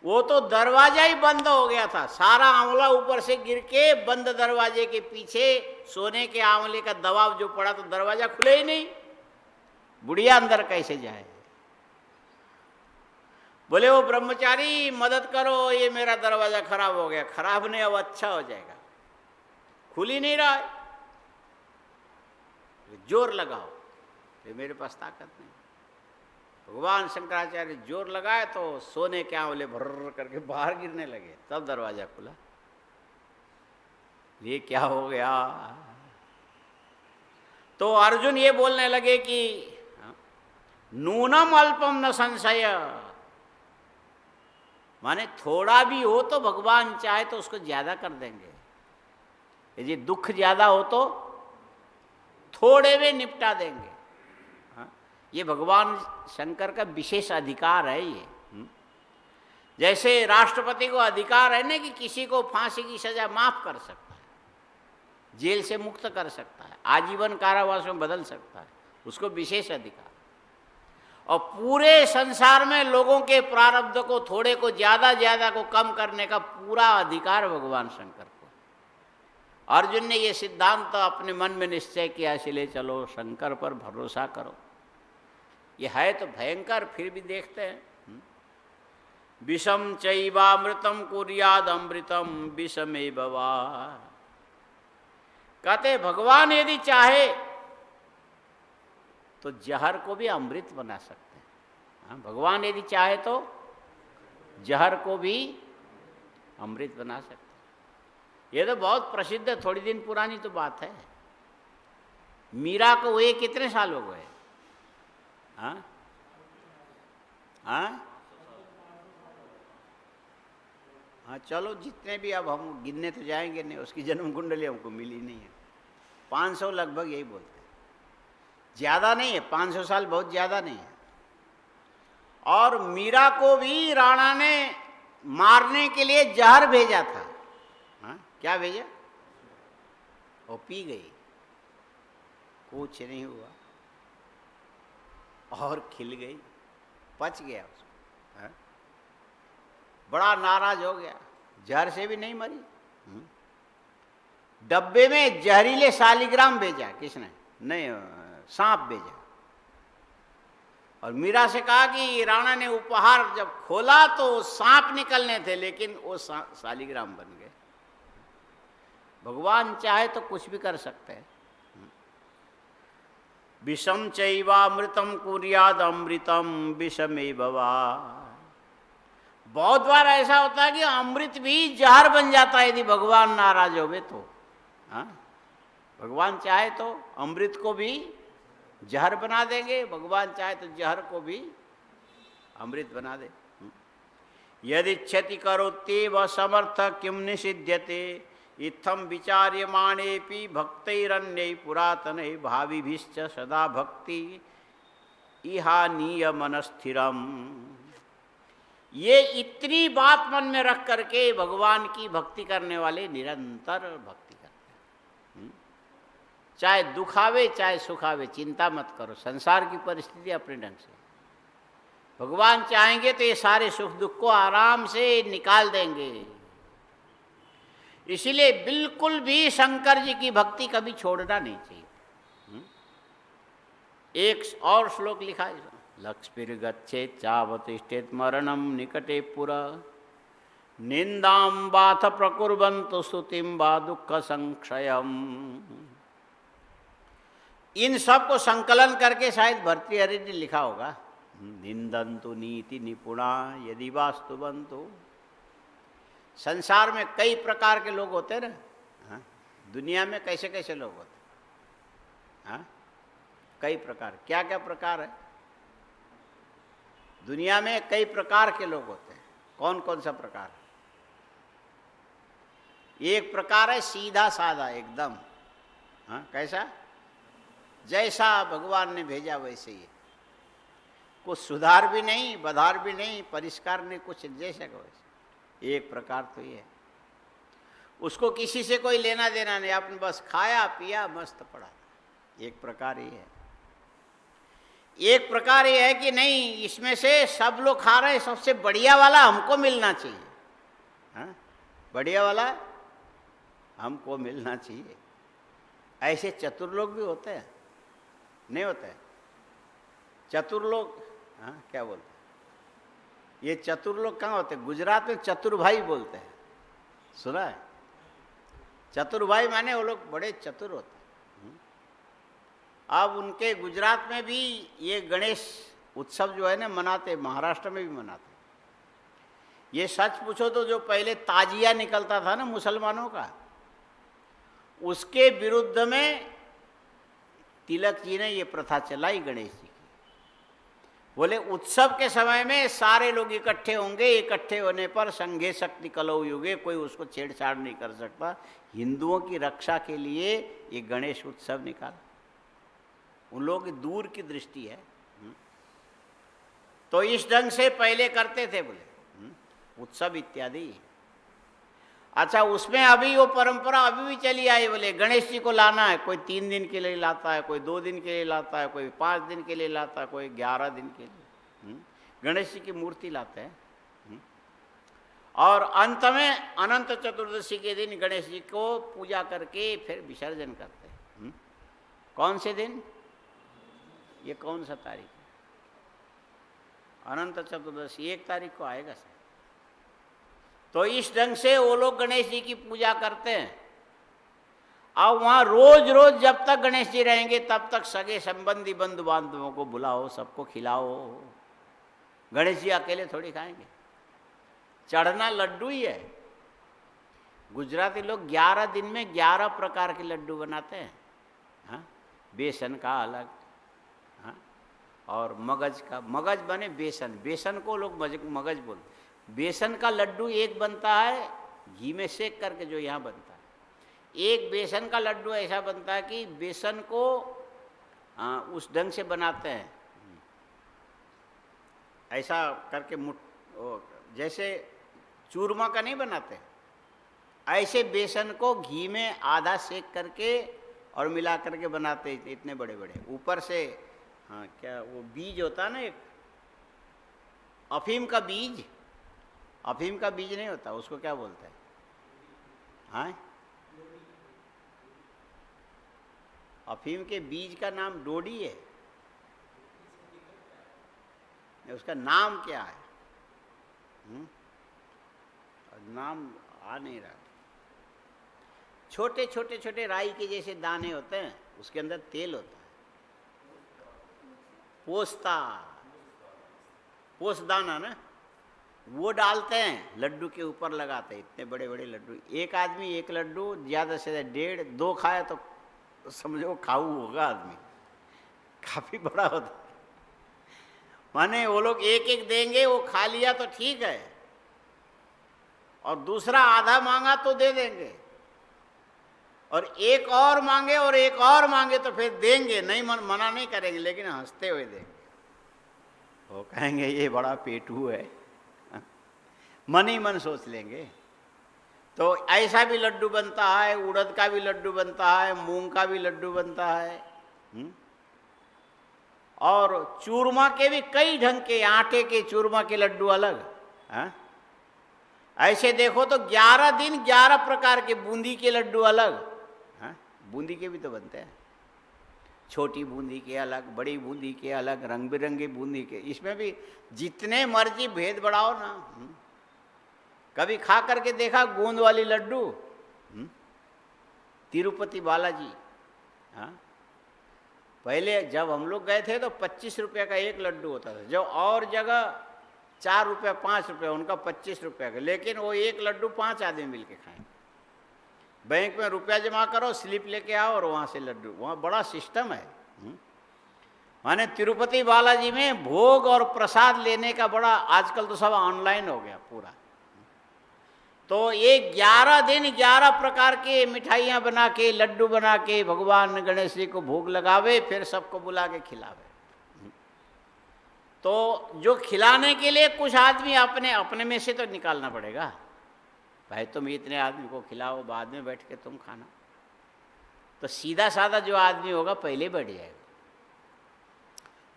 वो तो दरवाजा ही बंद हो गया था। सारा आंवला ऊपर से गिर के बंद दरवाजे के पीछे सोने के आंवले का दबाव जो पड़ा, तो दरवाजा खुले ही नहीं। बुढ़िया अंदर कैसे जाए? बोले वो ब्रह्मचारी मदद करो, ये मेरा दरवाजा खराब हो गया। खराब नहीं, अब अच्छा हो जाएगा, खुल ही नहीं रहा है। जोर लगाओ, ये मेरे पास ताकत नहीं। भगवान शंकराचार्य जोर लगाए तो सोने के आंवले भर्र करके बाहर गिरने लगे, तब दरवाजा खुला। ये क्या हो गया? तो अर्जुन ये बोलने लगे कि नूनम अल्पम न संशय, माने थोड़ा भी हो तो भगवान चाहे तो उसको ज्यादा कर देंगे। यदि दुख ज्यादा हो तो थोड़े में निपटा देंगे। हाँ? ये भगवान शंकर का विशेष अधिकार है ये। जैसे राष्ट्रपति को अधिकार है ना कि किसी को फांसी की सजा माफ कर सकता है, जेल से मुक्त कर सकता है, आजीवन कारावास में बदल सकता है, उसको विशेष अधिकार। और पूरे संसार में लोगों के प्रारब्ध को थोड़े को ज्यादा को कम करने का पूरा अधिकार भगवान शंकर को। अर्जुन ने ये सिद्धांत अपने मन में निश्चय किया, इसलिए चलो शंकर पर भरोसा करो। ये है तो भयंकर, फिर भी देखते हैं। विषम चैवामृतम कुर्याद अमृतम विषमेव वा। कहते भगवान यदि चाहे तो जहर को भी अमृत बना सकते हैं। हाँ, भगवान यदि चाहे तो जहर को भी अमृत बना सकते हैं। ये तो बहुत प्रसिद्ध है, थोड़ी दिन पुरानी तो बात है। मीरा को हुए कितने साल हो गए? हाँ हाँ हाँ, चलो जितने भी, अब हम गिनने तो जाएंगे नहीं, उसकी जन्म कुंडली हमको मिली नहीं है। 500 लगभग यही बोलते हैं, ज़्यादा नहीं है। 500 साल बहुत ज़्यादा नहीं है। और मीरा को भी राणा ने मारने के लिए जहर भेजा था। हाँ, क्या भेजा? वो पी गई, कुछ नहीं हुआ, और खिल गई, पच गया उसको। हाँ? बड़ा नाराज हो गया, जहर से भी नहीं मरी। डब्बे में जहरीले शालिग्राम भेजा, किसने? नहीं, सांप भेजा। और मीरा से कहा कि राणा ने उपहार जब खोला तो सांप निकलने थे, लेकिन वो शालिग्राम बन गए। भगवान चाहे तो कुछ भी कर सकते हैं। विषम चैवामृतम कुर्याद अमृतम विषमेव वा। बहुत बार ऐसा होता है कि अमृत भी जहर बन जाता है यदि भगवान नाराज होवे तो। हाँ, भगवान चाहे तो अमृत को भी जहर बना देंगे, भगवान चाहे तो जहर को भी अमृत बना दे। यदि क्षति करोत्येव समर्थ किम निषिध्यते इत्थम विचार्यमाणेपि भक्तैरन्यै पुरातनै भाविभिश्च सदा भक्ति इहानीय मनस्थिरम। ये इतनी बात मन में रख करके भगवान की भक्ति करने वाले निरंतर भक्ति करते हैं। चाहे दुख आवे चाहे सुख आवे, चिंता मत करो। संसार की परिस्थिति अपने ढंग से, भगवान चाहेंगे तो ये सारे सुख दुख को आराम से निकाल देंगे। इसीलिए बिल्कुल भी शंकर जी की भक्ति कभी छोड़ना नहीं चाहिए। एक और श्लोक लिखा है, लक्ष्मीर्गच्छेत् चावतिष्ठेत् मरणं निकटे पुरा निंदां बाथ प्रकुर्वन्तु स्तुतिं वा दुःख संक्षयम्। इन सब को संकलन करके शायद भर्तृहरि ने लिखा होगा, निंदन्तु नीति निपुणा यदि वास्तुवन्तु। संसार में कई प्रकार के लोग होते हैं ना, हाँ? दुनिया में कैसे कैसे लोग होते हैं, हाँ? कई प्रकार, क्या क्या प्रकार है दुनिया में? कई प्रकार के लोग होते हैं। कौन कौन सा प्रकार? एक प्रकार है सीधा साधा एकदम, हाँ? कैसा? जैसा भगवान ने भेजा वैसे ही, कुछ सुधार भी नहीं, बधार भी नहीं, परिष्कार नहीं, कुछ जैसा का वैसे। एक प्रकार तो ये है, उसको किसी से कोई लेना देना नहीं, आपने बस खाया पिया मस्त पड़ा। एक प्रकार ये है। एक प्रकार ये है कि नहीं, इसमें से सब लोग खा रहे हैं, सबसे बढ़िया वाला हमको मिलना चाहिए, हाँ? बढ़िया वाला हमको मिलना चाहिए। ऐसे चतुर लोग भी होते हैं, नहीं होते हैं? चतुर लोग, हाँ क्या बोलते हैं? ये चतुर लोग कहाँ होते हैं? गुजरात में चतुर भाई बोलते हैं, सुना है? चतुर भाई माने वो लोग बड़े चतुर होते हैं। अब उनके गुजरात में भी ये गणेश उत्सव जो है ना मनाते, महाराष्ट्र में भी मनाते। ये सच पूछो तो जो पहले ताजिया निकलता था ना मुसलमानों का, उसके विरुद्ध में तिलक जी ने ये प्रथा चलाई गणेश जी की। बोले उत्सव के समय में सारे लोग इकट्ठे होंगे, इकट्ठे होने पर संघे शक्ति कलौ युगे, कोई उसको छेड़छाड़ नहीं कर सकता। हिंदुओं की रक्षा के लिए ये गणेश उत्सव निकाला। उन लोगों की दूर की दृष्टि है। तो इस ढंग से पहले करते थे बोले उत्सव इत्यादि। अच्छा, उसमें अभी वो परंपरा अभी भी चली आई। बोले गणेश जी को लाना है, कोई 3 दिन के लिए लाता है, कोई 2 दिन के लिए लाता है, कोई 5 दिन के लिए लाता है, कोई 11 दिन के लिए गणेश जी की मूर्ति लाते हैं। और अंत में अनंत चतुर्दशी के दिन गणेश जी को पूजा करके फिर विसर्जन करते हैं। कौन से दिन? ये कौन सा तारीख है? अनंत चतुर्दशी 1 तारीख को आएगा सर। तो इस ढंग से वो लोग गणेश जी की पूजा करते हैं। अब वहाँ रोज रोज जब तक गणेश जी रहेंगे तब तक सगे संबंधी बंधु बांधवों को बुलाओ, सबको खिलाओ। गणेश जी अकेले थोड़ी खाएंगे। चढ़ना लड्डू ही है। गुजराती लोग 11 दिन में 11 प्रकार के लड्डू बनाते हैं, हाँ? बेसन का अलग, हाँ? और मगज का, मगज बने बेसन, बेसन को लोग मगज बोलते। बेसन का लड्डू एक बनता है घी में सेक करके, जो यहाँ बनता है। एक बेसन का लड्डू ऐसा बनता है कि बेसन को उस ढंग से बनाते हैं, ऐसा करके जैसे चूरमा का नहीं बनाते, ऐसे बेसन को घी में आधा सेक करके और मिला करके बनाते। इतने बड़े बड़े ऊपर से, हाँ क्या वो बीज होता है ना, एक अफीम का बीज, अफीम का बीज नहीं होता, उसको क्या बोलते हैं? हाँ, अफीम के बीज का नाम डोडी है। उसका नाम क्या है? नाम आ नहीं रहा। छोटे छोटे छोटे राई के जैसे दाने होते हैं, उसके अंदर तेल होता है, पोस्ता, पोस्दाना ना, वो डालते हैं, लड्डू के ऊपर लगाते हैं। इतने बड़े बड़े लड्डू। एक आदमी एक लड्डू ज़्यादा से ज़्यादा 1.5-2 खाए तो समझो खाऊ होगा आदमी, काफ़ी बड़ा होता है। माने वो लोग एक एक देंगे, वो खा लिया तो ठीक है, और दूसरा आधा मांगा तो दे देंगे, और एक और मांगे और एक और मांगे तो फिर देंगे, नहीं मना नहीं करेंगे, लेकिन हंसते हुए देंगे। वो कहेंगे ये बड़ा पेटू है, मन ही मन सोच लेंगे। तो ऐसा भी लड्डू बनता है, उड़द का भी लड्डू बनता है, मूंग का भी लड्डू बनता है, और चूरमा के भी कई ढंग के, आटे के चूरमा के लड्डू अलग। हाँ? ऐसे देखो तो 11 दिन 11 प्रकार के बूंदी के लड्डू अलग। हाँ? बूंदी के भी तो बनते हैं, छोटी बूंदी के अलग, बड़ी बूंदी के अलग, रंग बिरंगी बूंदी के। इसमें भी जितने मर्जी भेद बढ़ाओ ना। कभी खा करके देखा गोंद वाली लड्डू? तिरुपति बालाजी। हाँ? पहले जब हम लोग गए थे तो 25 रुपये का एक लड्डू होता था, जो और जगह 4 रुपये 5 रुपये, उनका 25 रुपये का। लेकिन वो एक लड्डू 5 आदमी मिल के खाएं। बैंक में रुपया जमा करो, स्लिप लेके आओ और वहाँ से लड्डू। वहाँ बड़ा सिस्टम है। माने तिरुपति बालाजी में भोग और प्रसाद लेने का बड़ा, आजकल तो सब ऑनलाइन हो गया पूरा। तो ये 11 दिन 11 प्रकार के मिठाइयाँ बना के, लड्डू बना के भगवान गणेश जी को भोग लगावे, फिर सबको बुला के खिलावे। तो जो खिलाने के लिए कुछ आदमी अपने अपने में से तो निकालना पड़ेगा। भाई तुम इतने आदमी को खिलाओ, बाद में बैठ के तुम खाना। तो सीधा साधा जो आदमी होगा पहले बैठ जाएगा।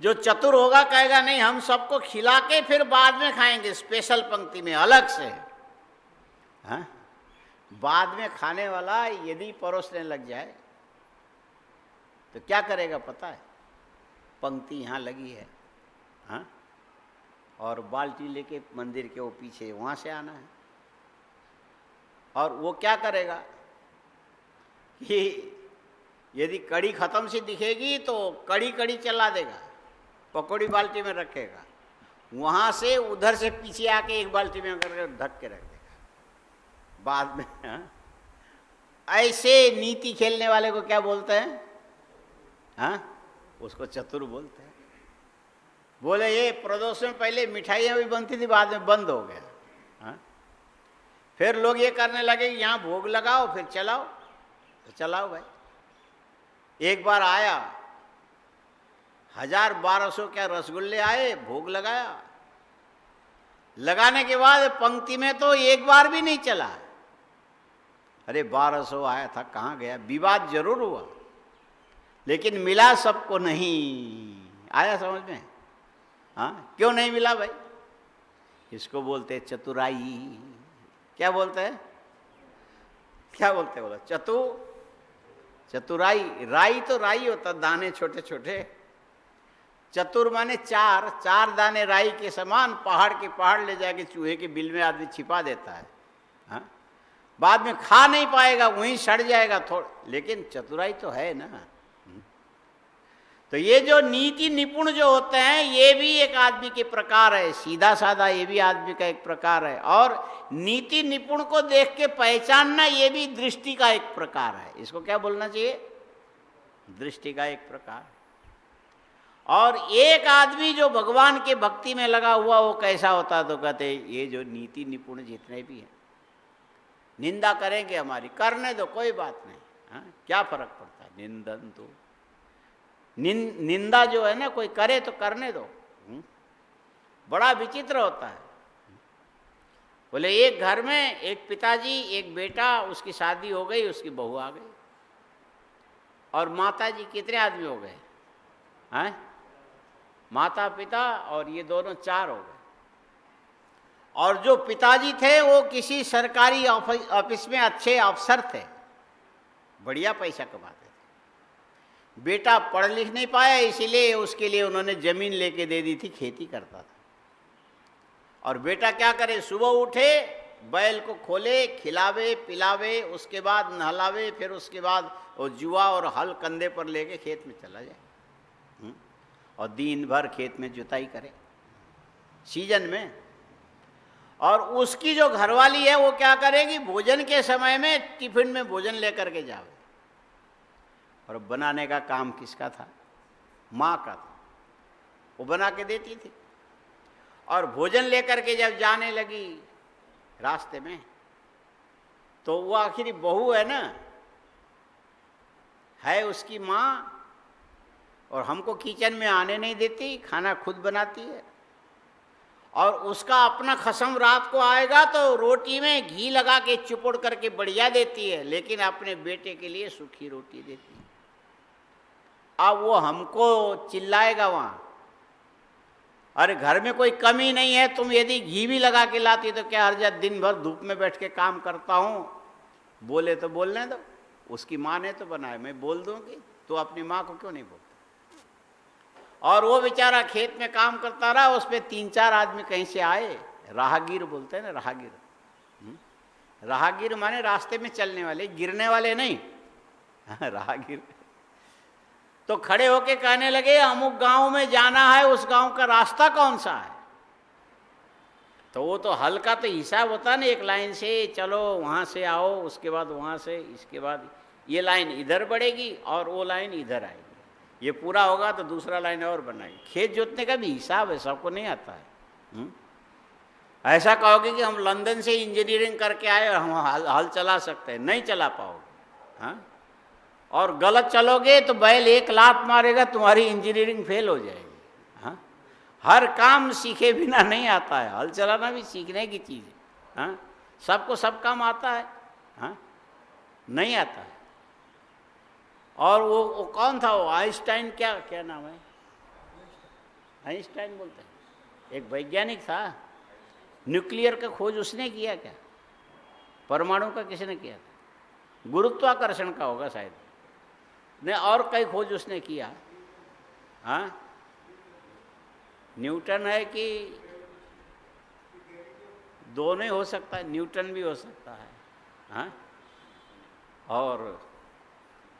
जो चतुर होगा कहेगा नहीं, हम सबको खिला के फिर बाद में खाएंगे, स्पेशल पंक्ति में अलग से। हाँ? बाद में खाने वाला यदि परोसने लग जाए तो क्या करेगा पता है? पंक्ति यहाँ लगी है। हाँ? और बाल्टी लेके मंदिर के वो पीछे वहाँ से आना है। और वो क्या करेगा कि यदि कड़ी खत्म सी दिखेगी तो कड़ी कड़ी चला देगा, पकौड़ी बाल्टी में रखेगा, वहाँ से उधर से पीछे आके एक बाल्टी में करके ढक के रख देगा बाद में। हाँ? ऐसे नीति खेलने वाले को क्या बोलते हैं? हाँ? उसको चतुर बोलते हैं। बोले ये प्रदोष में पहले मिठाइयाँ भी बनती थी, बाद में बंद हो गया। हाँ? फिर लोग ये करने लगे कि यहाँ भोग लगाओ फिर चलाओ। तो चलाओ भाई। एक बार आया 1000-1200 क्या रसगुल्ले आए, भोग लगाया। लगाने के बाद पंक्ति में तो एक बार भी नहीं चला। अरे 1200 आया था, कहाँ गया? विवाद जरूर हुआ लेकिन मिला सबको नहीं। आया समझ में? हाँ? क्यों नहीं मिला भाई? इसको बोलते हैं चतुराई। क्या बोलते हैं? क्या बोलते हैं? बोला चतुराई। राई तो राई होता, दाने छोटे छोटे। चतुर माने 4 दाने राई के समान, पहाड़ के पहाड़ ले जाके चूहे के बिल में आदमी छिपा देता है। हाँ? बाद में खा नहीं पाएगा, वहीं सड़ जाएगा थोड़ा, लेकिन चतुराई तो है ना। तो ये जो नीति निपुण जो होते हैं ये भी एक आदमी के प्रकार है, सीधा साधा ये भी आदमी का एक प्रकार है। और नीति निपुण को देख के पहचानना ये भी दृष्टि का एक प्रकार है। इसको क्या बोलना चाहिए? दृष्टि का एक प्रकार। और एक आदमी जो भगवान के भक्ति में लगा हुआ वो कैसा होता? तो कहते ये जो नीति निपुण जितने भी हैं, निंदा करेंगे हमारी, करने दो, कोई बात नहीं। हाँ? क्या फर्क पड़ता है? निंदन तो निंदा जो है ना, कोई करे तो करने दो। बड़ा विचित्र होता है। बोले एक घर में एक पिताजी, एक बेटा, उसकी शादी हो गई, उसकी बहू आ गई, और माता जी कितने आदमी हो गए? हैं? माता पिता और ये दोनों 4 हो गए। और जो पिताजी थे वो किसी सरकारी ऑफिस में अच्छे अफसर थे, बढ़िया पैसा कमाते थे। बेटा पढ़ लिख नहीं पाया, इसीलिए उसके लिए उन्होंने जमीन लेके दे दी थी, खेती करता था। और बेटा क्या करे? सुबह उठे, बैल को खोले, खिलावे पिलावे, उसके बाद नहलावे, फिर उसके बाद वो जुआ और हल कंधे पर लेके खेत में चला जाए और दिन भर खेत में जुताई करे सीजन में। और उसकी जो घरवाली है वो क्या करेगी? भोजन के समय में टिफिन में भोजन लेकर के जावे। और बनाने का काम किसका था? माँ का था। वो बना के देती थी। और भोजन लेकर के जब जाने लगी रास्ते में, तो वो आखिरी बहू है ना, है उसकी माँ, और हमको किचन में आने नहीं देती, खाना खुद बनाती है। और उसका अपना खसम रात को आएगा तो रोटी में घी लगा के चुपड़ करके बढ़िया देती है, लेकिन अपने बेटे के लिए सूखी रोटी देती है। अब वो हमको चिल्लाएगा वहाँ, अरे घर में कोई कमी नहीं है, तुम यदि घी भी लगा के लाती तो क्या हर्ज, दिन भर धूप में बैठ के काम करता हूँ, बोले तो बोलने दो, उसकी माँ ने तो बनाया, मैं बोल दूंगी, तो अपनी माँ को क्यों नहीं बोलता। और वो बेचारा खेत में काम करता रहा, उस पर 3-4 आदमी कहीं से आए, राहगीर बोलते हैं ना, राहगीर। राहगीर माने रास्ते में चलने वाले, गिरने वाले नहीं, राहगीर। तो खड़े होके कहने लगे, अमुक गांव में जाना है, उस गांव का रास्ता कौन सा है। तो वो तो हल का तो हिसाब होता है ना, एक लाइन से चलो, वहाँ से आओ, उसके बाद वहाँ से, इसके बाद ये लाइन इधर बढ़ेगी और वो लाइन इधर आएगी, ये पूरा होगा तो दूसरा लाइन और बनाएगी। खेत जोतने का भी हिसाब है, सबको नहीं आता है। ऐसा कहोगे कि हम लंदन से इंजीनियरिंग करके आए और हम हल चला सकते हैं, नहीं चला पाओगे। हाँ, और गलत चलोगे तो बैल एक लात मारेगा, तुम्हारी इंजीनियरिंग फेल हो जाएगी। हाँ, हर काम सीखे बिना नहीं आता है, हल चलाना भी सीखने की चीज़ है। हाँ, सबको सब काम आता है? हाँ, नहीं आता है। और वो कौन था, वो आइंस्टाइन, क्या नाम है, आइंस्टाइन बोलते हैं, एक वैज्ञानिक था। न्यूक्लियर का खोज उसने किया क्या? परमाणु का किसने किया था? गुरुत्वाकर्षण का होगा शायद, ने और कई खोज उसने किया। हाँ, न्यूटन है कि दोनों ही हो सकता है, न्यूटन भी हो सकता है। हाँ, और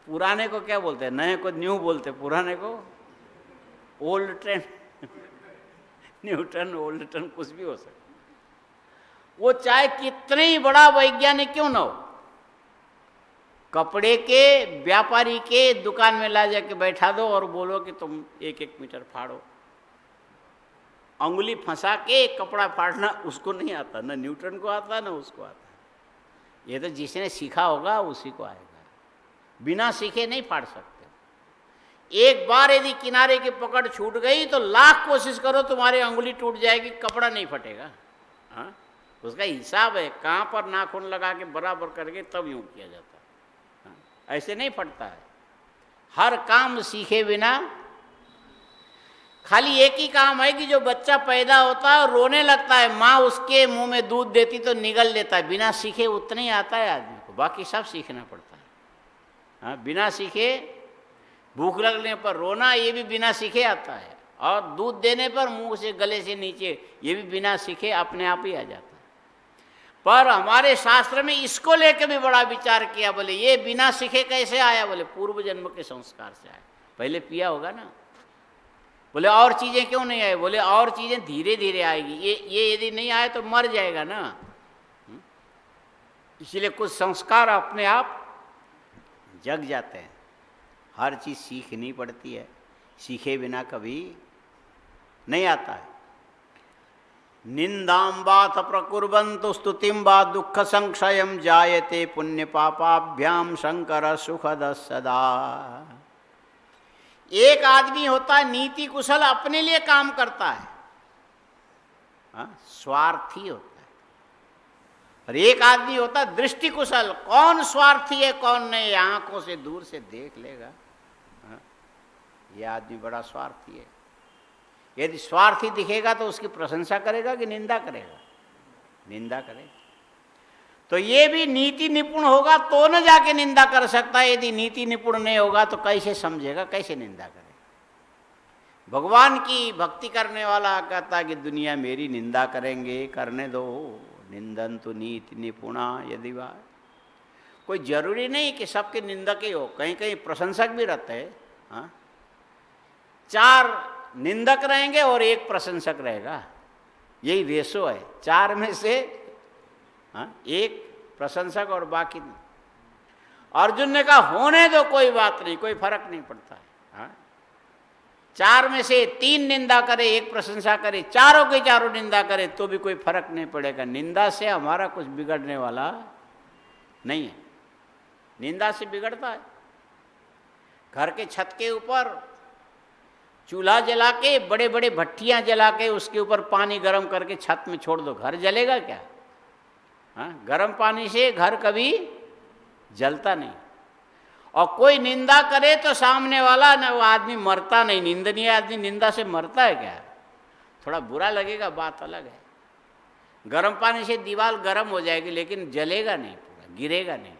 पुराने को क्या बोलते हैं, नए को न्यू बोलते, पुराने को old train. Newton, old train, कुछ भी हो सकता। वो चाहे कितने ही बड़ा वैज्ञानिक क्यों ना हो, कपड़े के व्यापारी के दुकान में ला जाके बैठा दो और बोलो कि तुम 1-1 मीटर फाड़ो, अंगुली फंसा के कपड़ा फाड़ना उसको नहीं आता, ना न्यूटन को आता ना उसको आता। ये तो जिसने सीखा होगा उसी को आएगा, बिना सीखे नहीं फाड़ सकते। एक बार यदि किनारे की पकड़ छूट गई तो लाख कोशिश करो तुम्हारी अंगुली टूट जाएगी, कपड़ा नहीं फटेगा। हाँ, उसका हिसाब है, कहाँ पर नाखून लगा के बराबर करके तब यूँ किया जाता है। हाँ, ऐसे नहीं फटता है। हर काम सीखे बिना, खाली एक ही काम है कि जो बच्चा पैदा होता है और रोने लगता है, माँ उसके मुंह में दूध देती तो निगल लेता है, बिना सीखे उतना ही आता है आदमी को, बाकी सब सीखना पड़ता है। हाँ, बिना सीखे भूख लगने पर रोना, ये भी बिना सीखे आता है, और दूध देने पर मुंह से गले से नीचे, ये भी बिना सीखे अपने आप ही आ जाता है। पर हमारे शास्त्र में इसको लेकर भी बड़ा विचार किया, बोले ये बिना सीखे कैसे आया, बोले पूर्व जन्म के संस्कार से आया, पहले पिया होगा ना। बोले और चीज़ें क्यों नहीं आई, बोले और चीज़ें धीरे धीरे आएगी, ये यदि नहीं आए तो मर जाएगा ना। इसलिए कुछ संस्कार अपने आप जग जाते हैं। हर चीज़ सीखनी पड़ती है, सीखे बिना कभी नहीं आता है। निंदां बाथ प्रकुर्वन्तु स्तुतिं बा दुःख संक्षयं जायते पुण्य पापाभ्याम शंकर सुखद सदा। एक आदमी होता है नीति कुशल, अपने लिए काम करता है, स्वार्थी होता है। और एक आदमी होता है दृष्टि कुशल, कौन स्वार्थी है कौन नहीं, आंखों से दूर से देख लेगा। यह आदमी बड़ा स्वार्थी है। यदि स्वार्थी दिखेगा तो उसकी प्रशंसा करेगा कि निंदा करेगा? निंदा करेगा। तो ये भी नीति निपुण होगा तो न जाके निंदा कर सकता है, यदि नीति निपुण नहीं होगा तो कैसे समझेगा, कैसे निंदा करेगा। भगवान की भक्ति करने वाला कहता है कि दुनिया मेरी निंदा करेंगे, करने दो, निंदन्तु नीति निपुणा यदि वा। कोई जरूरी नहीं कि सबके निंदक ही हो, कहीं कहीं प्रशंसक भी रहते हैं। हाँ, 4 निंदक रहेंगे और 1 प्रशंसक रहेगा, यही रेशो है। 4 में से 1 प्रशंसक और बाकी नहीं। अर्जुन ने कहा होने दो, कोई बात नहीं, कोई फर्क नहीं पड़ता है। हाँ, 4 में से 3 निंदा करे, 1 प्रशंसा करे, चारों के चारों निंदा करे तो भी कोई फर्क नहीं पड़ेगा। निंदा से हमारा कुछ बिगड़ने वाला नहीं है। निंदा से बिगड़ता है। घर के छत के ऊपर चूल्हा जला के, बड़े बड़े भट्टियां जला के, उसके ऊपर पानी गर्म करके छत में छोड़ दो, घर जलेगा क्या? हाँ, गर्म पानी से घर कभी जलता नहीं। और कोई निंदा करे तो सामने वाला ना, वो आदमी मरता नहीं। निंदनीय आदमी निंदा से मरता है क्या? थोड़ा बुरा लगेगा, बात अलग है। गर्म पानी से दीवार गर्म हो जाएगी लेकिन जलेगा नहीं, पूरा गिरेगा नहीं।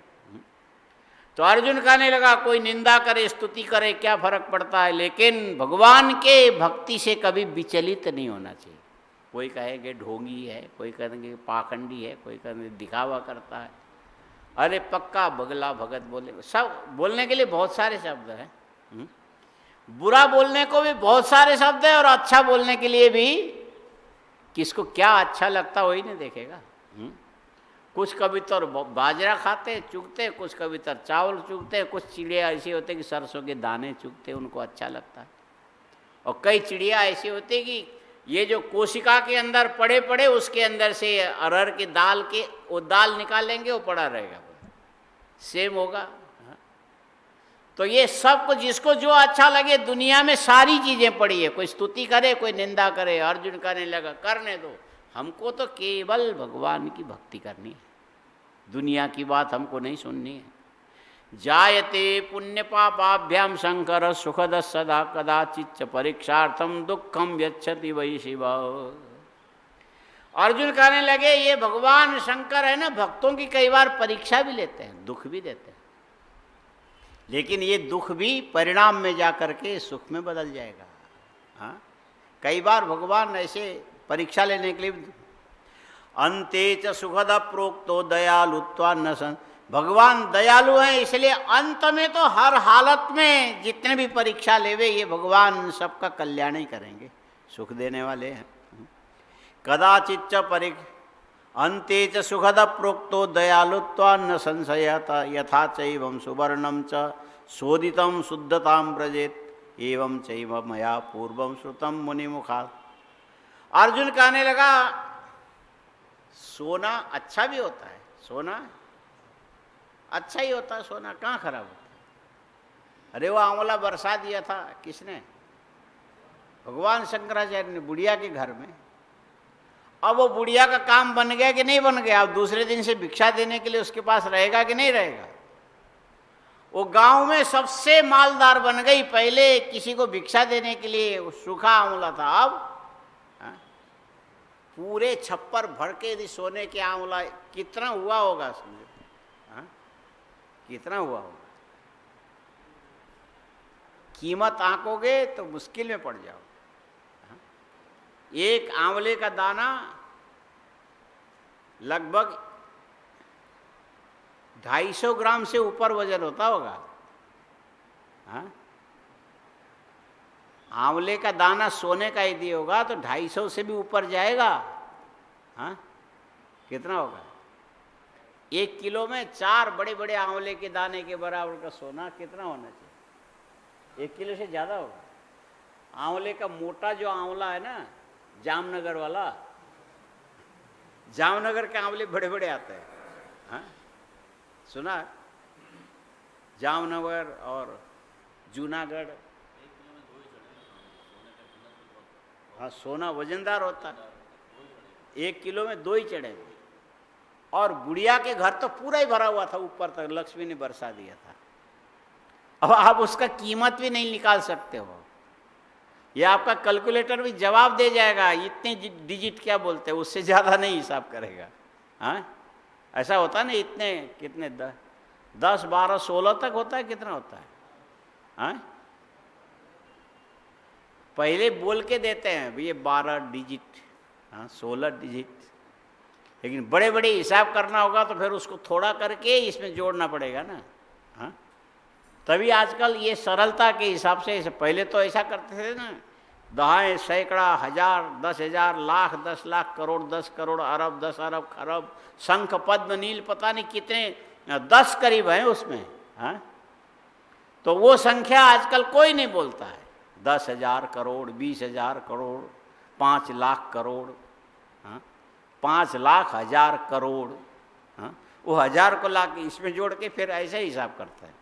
तो अर्जुन कहने लगा कोई निंदा करे स्तुति करे क्या फर्क पड़ता है, लेकिन भगवान के भक्ति से कभी विचलित नहीं होना चाहिए। कोई कहेंगे ढोंगी है, कोई कहेंगे पाखंडी है, कोई कहेंगे दिखावा करता है। अरे पक्का बगला भगत बोले, सब बोलने के लिए बहुत सारे शब्द हैं। बुरा बोलने को भी बहुत सारे शब्द हैं और अच्छा बोलने के लिए भी। किसको क्या अच्छा लगता वही नहीं देखेगा। कुछ कबूतर बाजरा खाते चुगते, कुछ कबूतर चावल चुगते, कुछ चिड़िया ऐसी होते कि सरसों के दाने चुगते, उनको अच्छा लगता है। और कई चिड़िया ऐसी होती कि ये जो कोशिका के अंदर पड़े पड़े उसके अंदर से अरहर के दाल के वो दाल निकालेंगे, वो पड़ा रहेगा, सेम होगा। तो ये सबको जिसको जो अच्छा लगे, दुनिया में सारी चीजें पड़ी है। कोई स्तुति करे कोई निंदा करे। अर्जुन कहने लगा करने दो, हमको तो केवल भगवान की भक्ति करनी है, दुनिया की बात हमको नहीं सुननी है। जायते पुण्य पापाभ्याम शंकर सुखद सदा कदाचिच्च परीक्षार्थम दुखम यच्छति वै शिव। अर्जुन कहने लगे ये भगवान शंकर है ना, भक्तों की कई बार परीक्षा भी लेते हैं, दुख भी देते हैं, लेकिन ये दुख भी परिणाम में जाकर के सुख में बदल जाएगा। हाँ, कई बार भगवान ऐसे परीक्षा लेने के लिए। अंते च सुखद प्रोक्तो दयालुत्वा न सन। भगवान दयालु हैं, इसलिए अंत में तो हर हालत में जितने भी परीक्षा लेवे ये भगवान सबका कल्याण ही करेंगे, सुख देने वाले हैं। कदाचिच्च अंते च सुखद प्रोक्तो दयालुत्वा न संशयत यथा चैवं सुवर्णम च शोधितं शुद्धतां व्रजेत एवं चैव मया पूर्वं श्रुतं मुनिमुखात्। अर्जुन कहने लगा सोना अच्छा भी होता है, सोना अच्छा ही होता है, सोना कहाँ खराब होता है। अरे वो आंवला बरसा दिया था किसने? भगवान शंकराचार्य ने बुढ़िया के घर में। अब वो बुढ़िया का काम बन गया कि नहीं बन गया? अब दूसरे दिन से भिक्षा देने के लिए उसके पास रहेगा कि नहीं रहेगा? वो गांव में सबसे मालदार बन गई। पहले किसी को भिक्षा देने के लिए सूखा आंवला था, अब पूरे छप्पर भर के यदि सोने के आंवला कितना हुआ होगा समझो, कितना हुआ होगा। कीमत आंकोगे तो मुश्किल में पड़ जाओ। एक आंवले का दाना लगभग 250 ग्राम से ऊपर वजन होता होगा। हाँ, आंवले का दाना सोने का यदि होगा तो 250 से भी ऊपर जाएगा। हाँ, कितना होगा? 1 किलो में 4 बड़े बड़े आंवले के दाने के बराबर का सोना कितना होना चाहिए? 1 किलो से ज़्यादा होगा। आंवले का मोटा जो आंवला है ना, जामनगर वाला, जामनगर के आंवले बड़े बड़े आते हैं। हाँ, सुना? जामनगर और जूनागढ़। हाँ, सोना वजनदार होता है। 1 किलो में 2 ही चढ़े। और गुड़िया के घर तो पूरा ही भरा हुआ था ऊपर तक, लक्ष्मी ने बरसा दिया था। अब आप उसका कीमत भी नहीं निकाल सकते हो। ये आपका कैलकुलेटर भी जवाब दे जाएगा, इतने डिजिट क्या बोलते हैं, उससे ज़्यादा नहीं हिसाब करेगा। हाँ, ऐसा होता है ना, इतने कितने 10, 12, 16 तक होता है, कितना होता है? हाँ, पहले बोल के देते हैं ये 12 डिजिट, हाँ 16 डिजिट, लेकिन बड़े बड़े हिसाब करना होगा तो फिर उसको थोड़ा करके इसमें जोड़ना पड़ेगा ना। हाँ, तभी आजकल ये सरलता के हिसाब से, पहले तो ऐसा करते थे ना, दहाई सैकड़ा हजार 10,000 लाख 10 लाख करोड़ 10 करोड़ अरब 10 अरब खरब शंख पद्म नील पता नहीं कितने 10 करीब हैं उसमें। हाँ, तो वो संख्या आजकल कोई नहीं बोलता है। 10,000 करोड़ 20,000 करोड़ 5 लाख करोड़। हाँ, 5 लाख 1000 करोड़। हाँ, वो 1000 को ला के इसमें जोड़ के फिर ऐसे हिसाब करता है।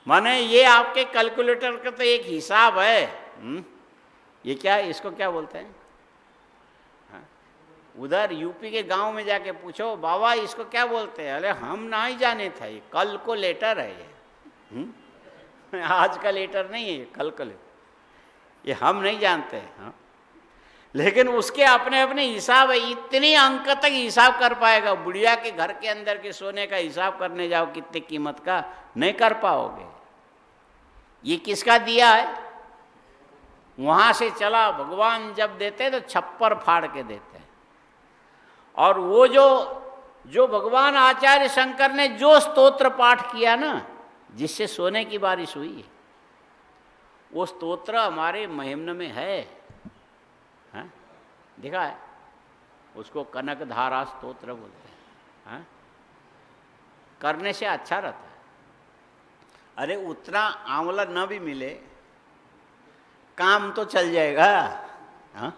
माने ये आपके कैलकुलेटर का तो एक हिसाब है। ये क्या, इसको क्या बोलते हैं? हाँ, उधर यूपी के गांव में जाके पूछो बाबा इसको क्या बोलते हैं, अरे हम ना ही जाने था, ये कैलकुलेटर है ये। आज का लेटर नहीं है, कल का लेटर, ये हम नहीं जानते हैं। हाँ, लेकिन उसके अपने अपने हिसाब है। इतनी अंक तक हिसाब कर पाएगा। बुढ़िया के घर के अंदर के सोने का हिसाब करने जाओ कितने कीमत का, नहीं कर पाओगे। ये किसका दिया है? वहां से चला। भगवान जब देते तो छप्पर फाड़ के देते हैं। और वो जो भगवान आचार्य शंकर ने जो स्तोत्र पाठ किया ना, जिससे सोने की बारिश हुई, वो स्तोत्र हमारे महिम्न में है। हाँ? देखा है? उसको कनक धारा स्तोत्र बोलते हैं। हाँ? करने से अच्छा रहता है। अरे उतना आंवला न भी मिले, काम तो चल जाएगा। हाँ?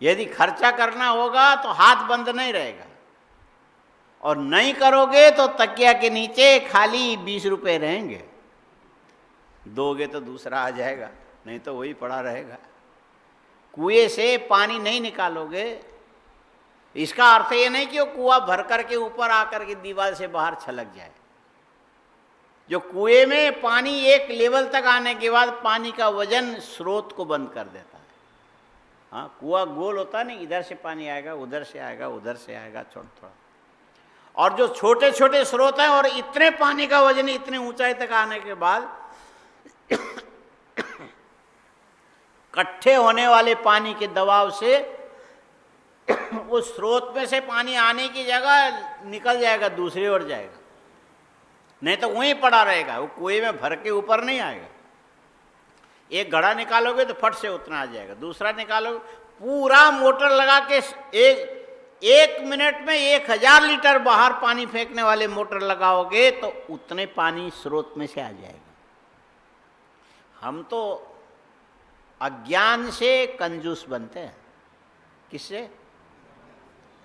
यदि खर्चा करना होगा तो हाथ बंद नहीं रहेगा, और नहीं करोगे तो तकिया के नीचे खाली 20 रुपये रहेंगे। दोगे तो दूसरा आ जाएगा, नहीं तो वही पड़ा रहेगा। कुएं से पानी नहीं निकालोगे, इसका अर्थ ये नहीं कि वो कुआं भर करके ऊपर आकर के दीवार से बाहर छलक जाए। जो कुएं में पानी एक लेवल तक आने के बाद पानी का वजन स्रोत को बंद कर देता है। हाँ, कुआं गोल होता नहीं, इधर से पानी आएगा, उधर से आएगा, उधर से आएगा, थोड़ा थोड़ा। और जो छोटे छोटे स्रोत हैं, और इतने पानी का वजन इतने ऊंचाई तक आने के बाद इकट्ठे होने वाले पानी के दबाव से उस स्रोत में से पानी आने की जगह निकल जाएगा, दूसरी ओर जाएगा, नहीं तो वहीं पड़ा रहेगा। वो कुएं में भर के ऊपर नहीं आएगा। एक घड़ा निकालोगे तो फट से उतना आ जाएगा, दूसरा निकालोगे, पूरा मोटर लगा के एक मिनट में 1000 लीटर बाहर पानी फेंकने वाले मोटर लगाओगे तो उतने पानी स्रोत में से आ जाएगा। हम तो अज्ञान से कंजूस बनते हैं। किससे?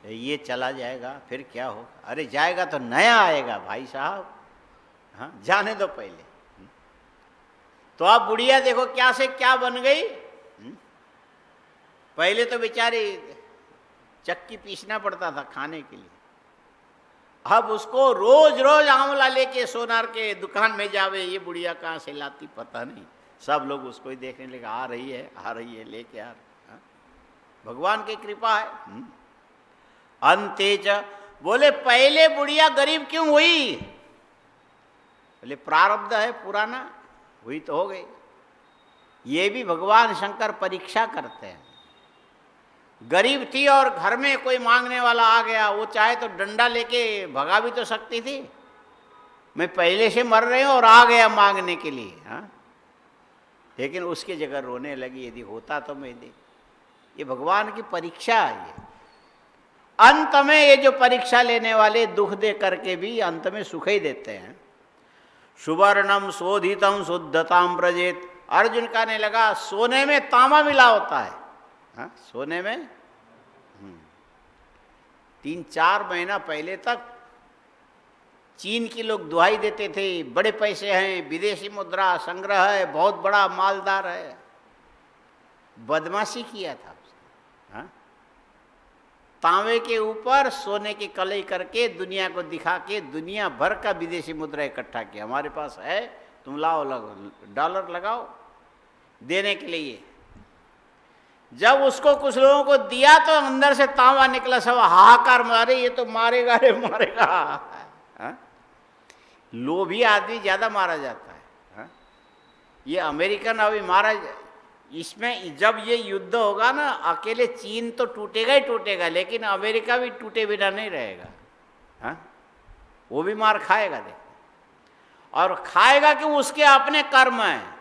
ये चला जाएगा फिर क्या होगा? अरे जाएगा तो नया आएगा भाई साहब। हाँ, जाने दो पहले। तो आप बुढ़िया देखो क्या से क्या बन गई। पहले तो बेचारी चक्की पीसना पड़ता था खाने के लिए, अब उसको रोज रोज आंवला लेके सोनार के दुकान में जावे। ये बुढ़िया कहाँ से लाती पता नहीं, सब लोग उसको ही देखने लगे, आ रही है लेके आ रही। हाँ? भगवान की कृपा है। अंतेज बोले पहले बुढ़िया गरीब क्यों हुई? बोले प्रारब्ध है पुराना, हुई तो हो गई। ये भी भगवान शंकर परीक्षा करते हैं। गरीब थी और घर में कोई मांगने वाला आ गया, वो चाहे तो डंडा लेके भगा भी तो सकती थी। मैं पहले से मर रही हूं और आ गया मांगने के लिए। हाँ, लेकिन उसकी जगह रोने लगी, यदि होता तो मैं दे। ये भगवान की परीक्षा है। ये अंत में ये जो परीक्षा लेने वाले दुख दे करके भी अंत में सुख ही देते हैं। सुवर्णम शोधितम शुद्धताम व्रजेत। अर्जुन कहने लगा सोने में तांबा मिला होता है। हाँ, सोने में 3-4 महीना पहले तक चीन के लोग दुहाई देते थे, बड़े पैसे हैं, विदेशी मुद्रा संग्रह है, बहुत बड़ा मालदार है। बदमाशी किया था उसने। हाँ? तांबे के ऊपर सोने की कलई करके दुनिया को दिखा के दुनिया भर का विदेशी मुद्रा इकट्ठा किया। हमारे पास है, तुम लाओ, डॉलर लगाओ देने के लिए। जब उसको कुछ लोगों को दिया तो अंदर से तांबा निकला, सब हाहाकार मारे, ये तो मारेगा रे मारेगा। हाँ? लोभी आदमी ज्यादा मारा जाता है। हाँ? ये अमेरिकन अभी मारा। इसमें जब ये युद्ध होगा ना, अकेले चीन तो टूटेगा ही टूटेगा, लेकिन अमेरिका भी टूटे बिना नहीं रहेगा। हाँ? वो भी मार खाएगा। देख, और खाएगा कि उसके अपने कर्म हैं।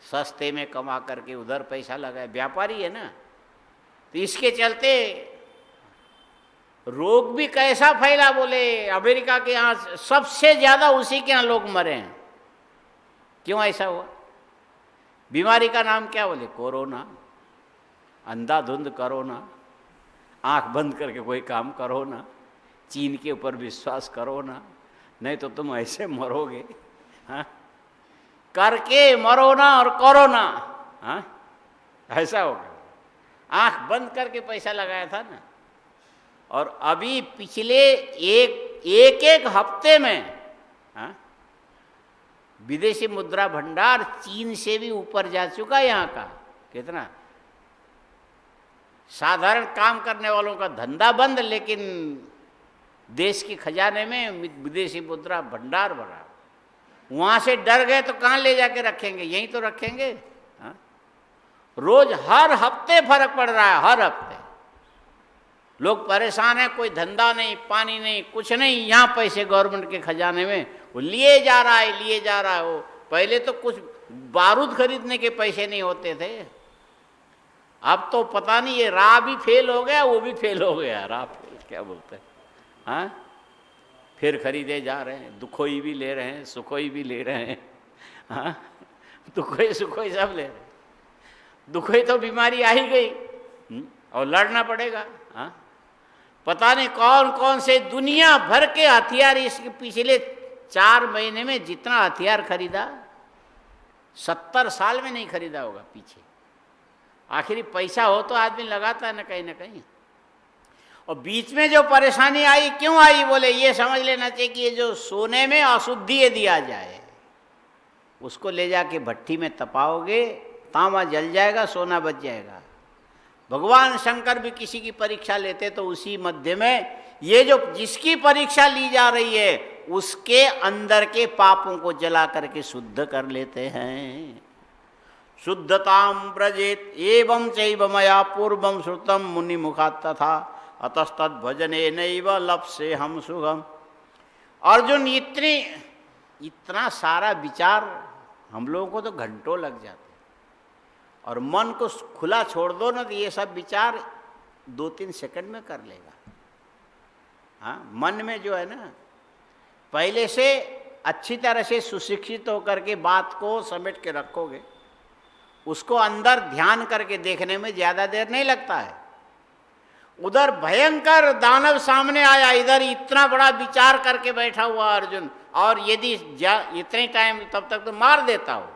सस्ते में कमा करके उधर पैसा लगाए, व्यापारी है ना। तो इसके चलते रोग भी कैसा फैला, बोले अमेरिका के यहाँ सबसे ज्यादा उसी के यहाँ लोग मरे हैं। क्यों ऐसा हुआ? बीमारी का नाम क्या? बोले कोरोना। अंधाधुंध करो ना, आंख बंद करके कोई काम करो ना, चीन के ऊपर विश्वास करो ना, नहीं तो तुम ऐसे मरोगे। हाँ, करके मरो ना और करो ना। हाँ, ऐसा होगा। आंख बंद करके पैसा लगाया था ना, और अभी पिछले एक हफ्ते में, हाँ, विदेशी मुद्रा भंडार चीन से भी ऊपर जा चुका है यहाँ का। कितना साधारण काम करने वालों का धंधा बंद, लेकिन देश के खजाने में विदेशी मुद्रा भंडार भरा। वहाँ से डर गए तो कहाँ ले जाके रखेंगे, यहीं तो रखेंगे। हाँ? रोज हर हफ्ते फर्क पड़ रहा है, हर हफ्ते लोग परेशान हैं, कोई धंधा नहीं, पानी नहीं, कुछ नहीं, यहाँ पैसे गवर्नमेंट के खजाने में वो लिए जा रहा है, लिए जा रहा है। वो पहले तो कुछ बारूद खरीदने के पैसे नहीं होते थे, अब तो पता नहीं ये राह भी फेल हो गया, वो भी फेल हो गया, राह फेल क्या बोलते हैं। हाँ, फिर खरीदे जा रहे हैं, दुखोई भी ले रहे हैं, सुखोई भी ले रहे हैं। हाँ, दुखोई सुखोई सब ले रहे हैं। दुखोई तो बीमारी आ ही गई और लड़ना पड़ेगा। हाँ, पता नहीं कौन कौन से दुनिया भर के हथियार, इसके पिछले 4 महीने में जितना हथियार खरीदा 70 साल में नहीं खरीदा होगा पीछे। आखिर पैसा हो तो आदमी लगाता है ना कहीं। और बीच में जो परेशानी आई, क्यों आई बोले, ये समझ लेना चाहिए कि ये जो सोने में अशुद्धि दिया जाए, उसको ले जाके भट्टी में तपाओगे, तांबा जल जाएगा, सोना बच जाएगा। भगवान शंकर भी किसी की परीक्षा लेते तो उसी मध्य में ये जो जिसकी परीक्षा ली जा रही है उसके अंदर के पापों को जला करके शुद्ध कर लेते हैं। शुद्धताम व्रजेत एवं चैव मया पूर्वम श्रुतम मुनि मुखात् तथा अतस्तद भजने नैव लप्से हम सुगम। अर्जुन, इतना सारा विचार हम लोगों को तो घंटों लग जाते, और मन को खुला छोड़ दो ना तो ये सब विचार 2-3 सेकंड में कर लेगा। हाँ, मन में जो है ना, पहले से अच्छी तरह से सुशिक्षित होकर के बात को समेट के रखोगे, उसको अंदर ध्यान करके देखने में ज़्यादा देर नहीं लगता है। उधर भयंकर दानव सामने आया, इधर इतना बड़ा विचार करके बैठा हुआ अर्जुन, और यदि इतने टाइम तब तक तो मार देता हो,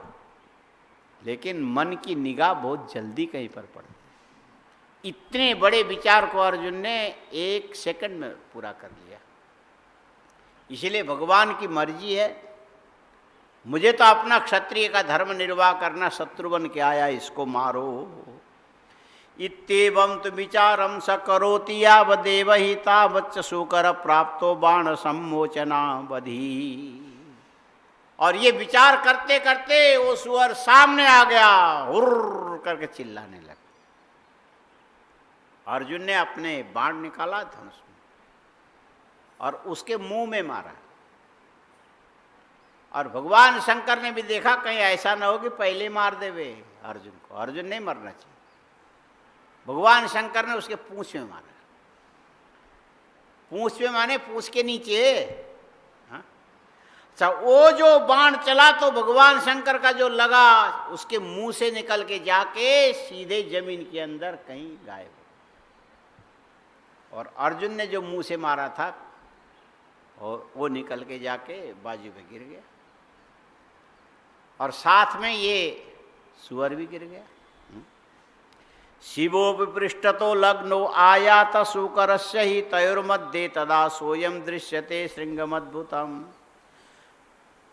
लेकिन मन की निगाह बहुत जल्दी कहीं पर पड़ती। इतने बड़े विचार को अर्जुन ने 1 सेकंड में पूरा कर लिया। इसलिए भगवान की मर्जी है, मुझे तो अपना क्षत्रिय का धर्म निर्वाह करना, शत्रुघ्न के आया इसको मारो। इत्येवं तु विचारम स करोति यावदेव हि तावच्च सुकर प्राप्तो बाण सम्मोचनावधि। और ये विचार करते करते वो सुअर सामने आ गया, हुर्र करके चिल्लाने लगा। अर्जुन ने अपने बाण निकाला धनुष में और उसके मुंह में मारा। और भगवान शंकर ने भी देखा कहीं ऐसा ना हो कि पहले मार देवे अर्जुन को। अर्जुन नहीं मरना चाहिए। भगवान शंकर ने उसके पूंछ में मारा। पूंछ में माने पूंछ के नीचे। अच्छा, वो जो बाण चला तो भगवान शंकर का जो लगा उसके मुंह से निकल के जाके सीधे जमीन के अंदर कहीं गायब हो। और अर्जुन ने जो मुंह से मारा था और वो निकल के जाके बाजू में गिर गया, और साथ में ये सुअर भी गिर गया। शिवो विपृष्ठतो लग्नो आयात सुकरस्य हि तयोर्मध्ये तदा सोयम दृश्यते श्रृंगमद्भुतम्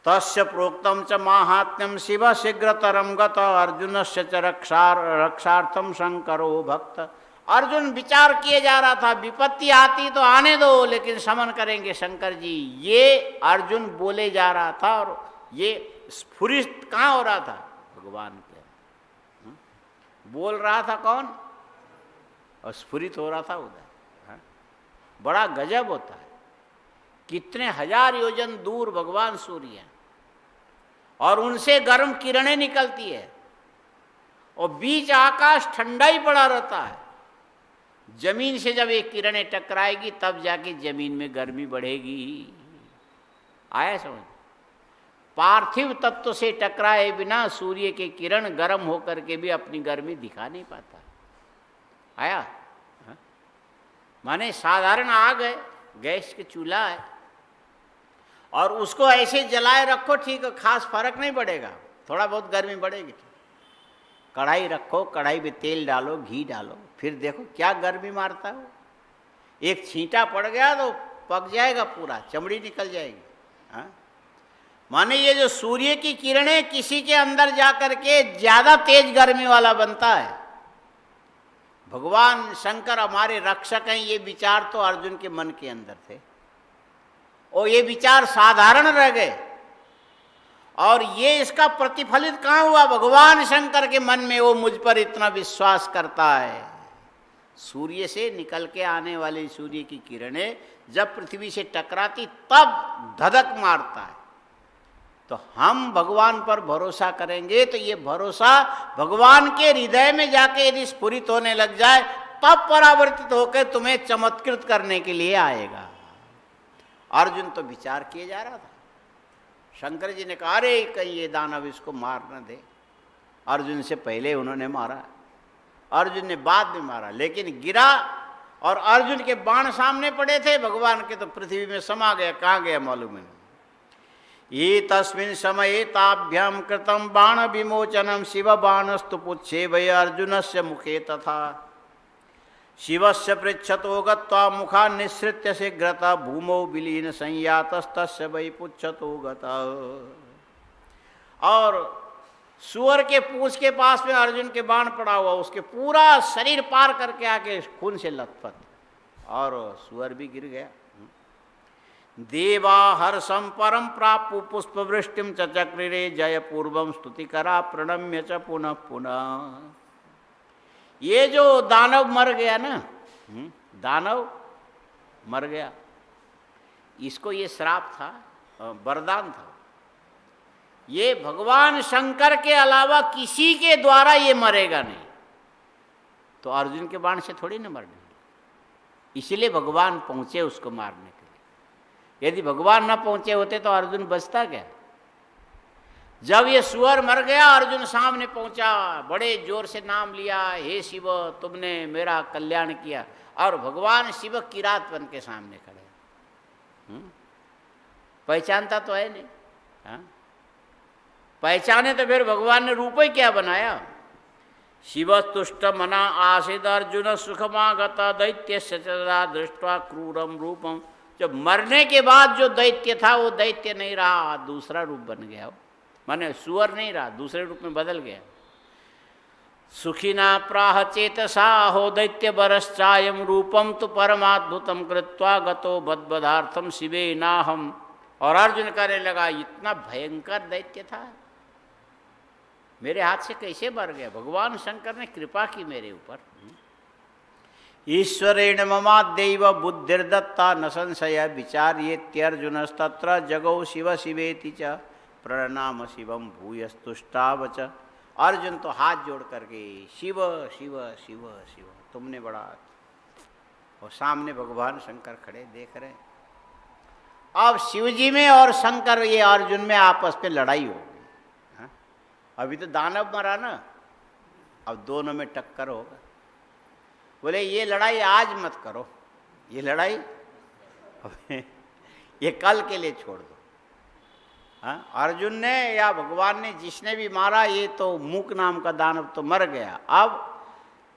तस्य प्रोक्तम च माहात्म्यम शिव शीघ्रतरम गत अर्जुनस्य च रक्षार्थम शंकरो भक्त। अर्जुन विचार किए जा रहा था, विपत्ति आती तो आने दो, लेकिन समन करेंगे शंकर जी। ये अर्जुन बोले जा रहा था, और ये स्फुरित कहाँ हो रहा था? भगवान के बोल रहा था कौन, और स्फुरित हो रहा था उधर। बड़ा गजब होता है, कितने हजार योजन दूर भगवान सूर्य हैं और उनसे गर्म किरणें निकलती है, और बीच आकाश ठंडा ही पड़ा रहता है। जमीन से जब एक किरणें टकराएगी तब जाके जमीन में गर्मी बढ़ेगी। आया समझ? पार्थिव तत्व से टकराए बिना सूर्य के किरण गर्म होकर के भी अपनी गर्मी दिखा नहीं पाता। आया? माने साधारण आग है, गैस के चूल्हा है, और उसको ऐसे जलाए रखो, ठीक है, खास फर्क नहीं पड़ेगा, थोड़ा बहुत गर्मी बढ़ेगी। कढ़ाई रखो, कढ़ाई में तेल डालो, घी डालो, फिर देखो क्या गर्मी मारता है। एक छींटा पड़ गया तो पक जाएगा पूरा, चमड़ी निकल जाएगी। हाँ, माने ये जो सूर्य की किरणें किसी के अंदर जाकर के ज्यादा तेज गर्मी वाला बनता है। भगवान शंकर हमारे रक्षक हैं, ये विचार तो अर्जुन के मन के अंदर थे और ये विचार साधारण रह गए। और ये इसका प्रतिफलित कहाँ हुआ? भगवान शंकर के मन में वो मुझ पर इतना विश्वास करता है। सूर्य से निकल के आने वाली सूर्य की किरणें जब पृथ्वी से टकराती तब धधक मारता है। तो हम भगवान पर भरोसा करेंगे तो ये भरोसा भगवान के हृदय में जाके यदि स्फुरित होने लग जाए तब परावर्तित होकर तुम्हें चमत्कृत करने के लिए आएगा। अर्जुन तो विचार किए जा रहा था। शंकर जी ने कहा अरे कहीं ये दानव इसको मार न दे। अर्जुन से पहले उन्होंने मारा, अर्जुन ने बाद में मारा, लेकिन गिरा और अर्जुन के बाण सामने पड़े थे भगवान के, तो पृथ्वी में समा गया। कहाँ गया मालूम है? ये तस्मिन् समये ताभ्याम कृतम बाण विमोचनम शिव बाणस्तु पुच्छे वै अर्जुनस्य मुखे तथा शिवस्य पृच्छतो गत्वा मुखा निःसृत्य शीघ्रता भूमौ विलीन संयातस्तस्य वै पुच्छतो गता। और सुअर के पूंछ के पास में अर्जुन के बाण पड़ा हुआ, उसके पूरा शरीर पार करके आके खून से लथपथ, और सुअर भी गिर गया। देवा हर्षम परम प्रापु पुष्पवृष्टिम च चक्रिरे जय पूर्वम स्तुतिकरा प्रणम्य च पुनः पुनः। ये जो दानव मर गया ना, दानव मर गया, इसको ये श्राप था, वरदान था। ये भगवान शंकर के अलावा किसी के द्वारा ये मरेगा नहीं। तो अर्जुन के बाण से थोड़ी ना मरने, इसलिए भगवान पहुंचे उसको मारने के लिए। यदि भगवान न पहुंचे होते तो अर्जुन बचता क्या? जब ये सुअर मर गया, अर्जुन सामने पहुंचा, बड़े जोर से नाम लिया, हे शिव तुमने मेरा कल्याण किया। और भगवान शिव किरात बन के सामने खड़े। पहचानता तो है नहीं। हाँ? पहचाने तो फिर भगवान ने रूप ही क्या बनाया? शिव तुष्ट मना आसिद अर्जुन सुखमागत दैत्य सचरा दृष्टवा क्रूरम रूपम। जब मरने के बाद जो दैत्य था वो दैत्य नहीं रहा, दूसरा रूप बन गया। माने सुअर नहीं रहा, दूसरे रूप में बदल गया। सुखिना प्राह चेतसा हो दैत्य बरश्चायम रूपम तो परमाद्भुतम कृत्वा गतो बद्बदार्थम शिवे नाहम। और अर्जुन कहने लगा इतना भयंकर दैत्य था, मेरे हाथ से कैसे मर गया? भगवान शंकर ने कृपा की मेरे ऊपर। ईश्वरेण ममाद्यैव बुद्धिर्दत्ता न संशय विचार्येत्यर्जुनस्तत्र जगौ शिव शिवेति च प्रणाम शिवम भूयस्तुष्टावच। अर्जुन तो हाथ जोड़ करके शिव शिव शिव शिव, तुमने बड़ा। और सामने भगवान शंकर खड़े देख रहे। अब शिवजी में और शंकर ये अर्जुन में आपस में लड़ाई हो गई। अभी तो दानव मरा ना, अब दोनों में टक्कर होगा। बोले ये लड़ाई आज मत करो, ये लड़ाई ये कल के लिए छोड़ दो। अर्जुन ने या भगवान ने, जिसने भी मारा, ये तो मूक नाम का दानव तो मर गया। अब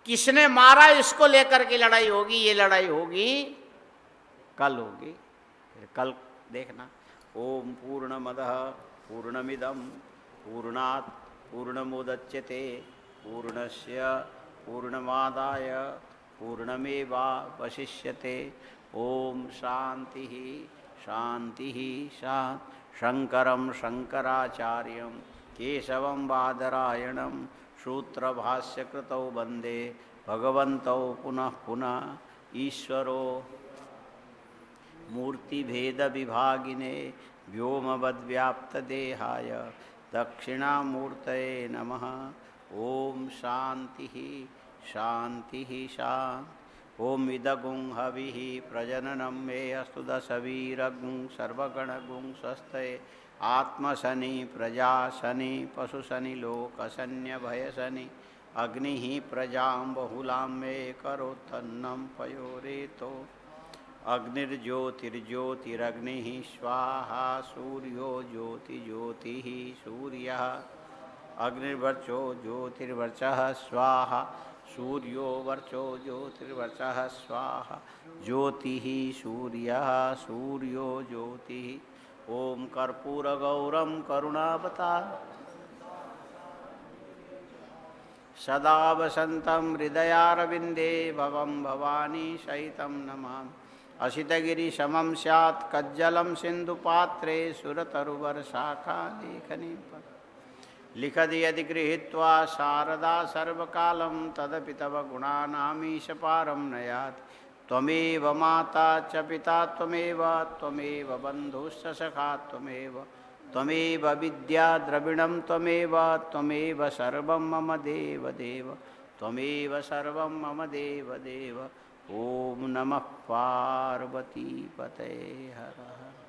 किसने मारा इसको लेकर के लड़ाई होगी। ये लड़ाई होगी कल होगी, फिर कल देखना। ओम पूर्णमदः पूर्णमिदं पूर्णात् पूर्णमुदच्यते पूर्णस्य पूर्णमादाय पूर्णमेवावशिष्यते। ओम शांति शांति शांति। शंकरं शंकराचार्यं केशवं बादरायणं सूत्रभाष्यकृतौ वन्दे भगवन्तौ पुनः पुनः। ईश्वरो मूर्तिभेदविभागिने व्योमवद्व्याप्तदेहाय दक्षिणामूर्तये नमः। ओम शांति शांति शांति। ओम इदगुं हविः प्रजननं मे अस्तु दशवीरगुं सर्वगणगुं स्वस्ते आत्मशनि प्रजाशनि पशुशनि लोकशन्यभयशनि अग्निः प्रजां बहुलां मे करोत्तन्नं पयोरेतो। अग्निर्ज्योतिर्ज्योतिरग्निः स्वाहा सूर्यो ज्योतिज्योतिः सूर्यः अग्निर्वर्चो ज्योतिर्वर्चः स्वाहा सूर्यो वर्चो ज्योतिर्वर्चः स्वाहा ज्योतिः सूर्यः सूर्यो ज्योतिः। ओम कर्पूरगौरं करुणावतारं सदा वसन्तं हृदयारविन्दे भवं भवानी सहितं नमामि। असितगिरिशमं स्यात् कज्जलं सिन्धुपात्रे सुरतरुवर्षाखालेखनी लिखति यदि गृहीत्वा शारदा सर्वकालं तदपि तव गुणानामीशपारं नयाति। त्वमेव माता च पिता त्वमेव त्वमेव बन्धुश्च सखा त्वमेव त्वमेव विद्या द्रविणं त्वमेव त्वमेव सर्वं मम देव देव त्वमेव सर्वं मम देव देव। ओम नमः पार्वती पतये हर हर।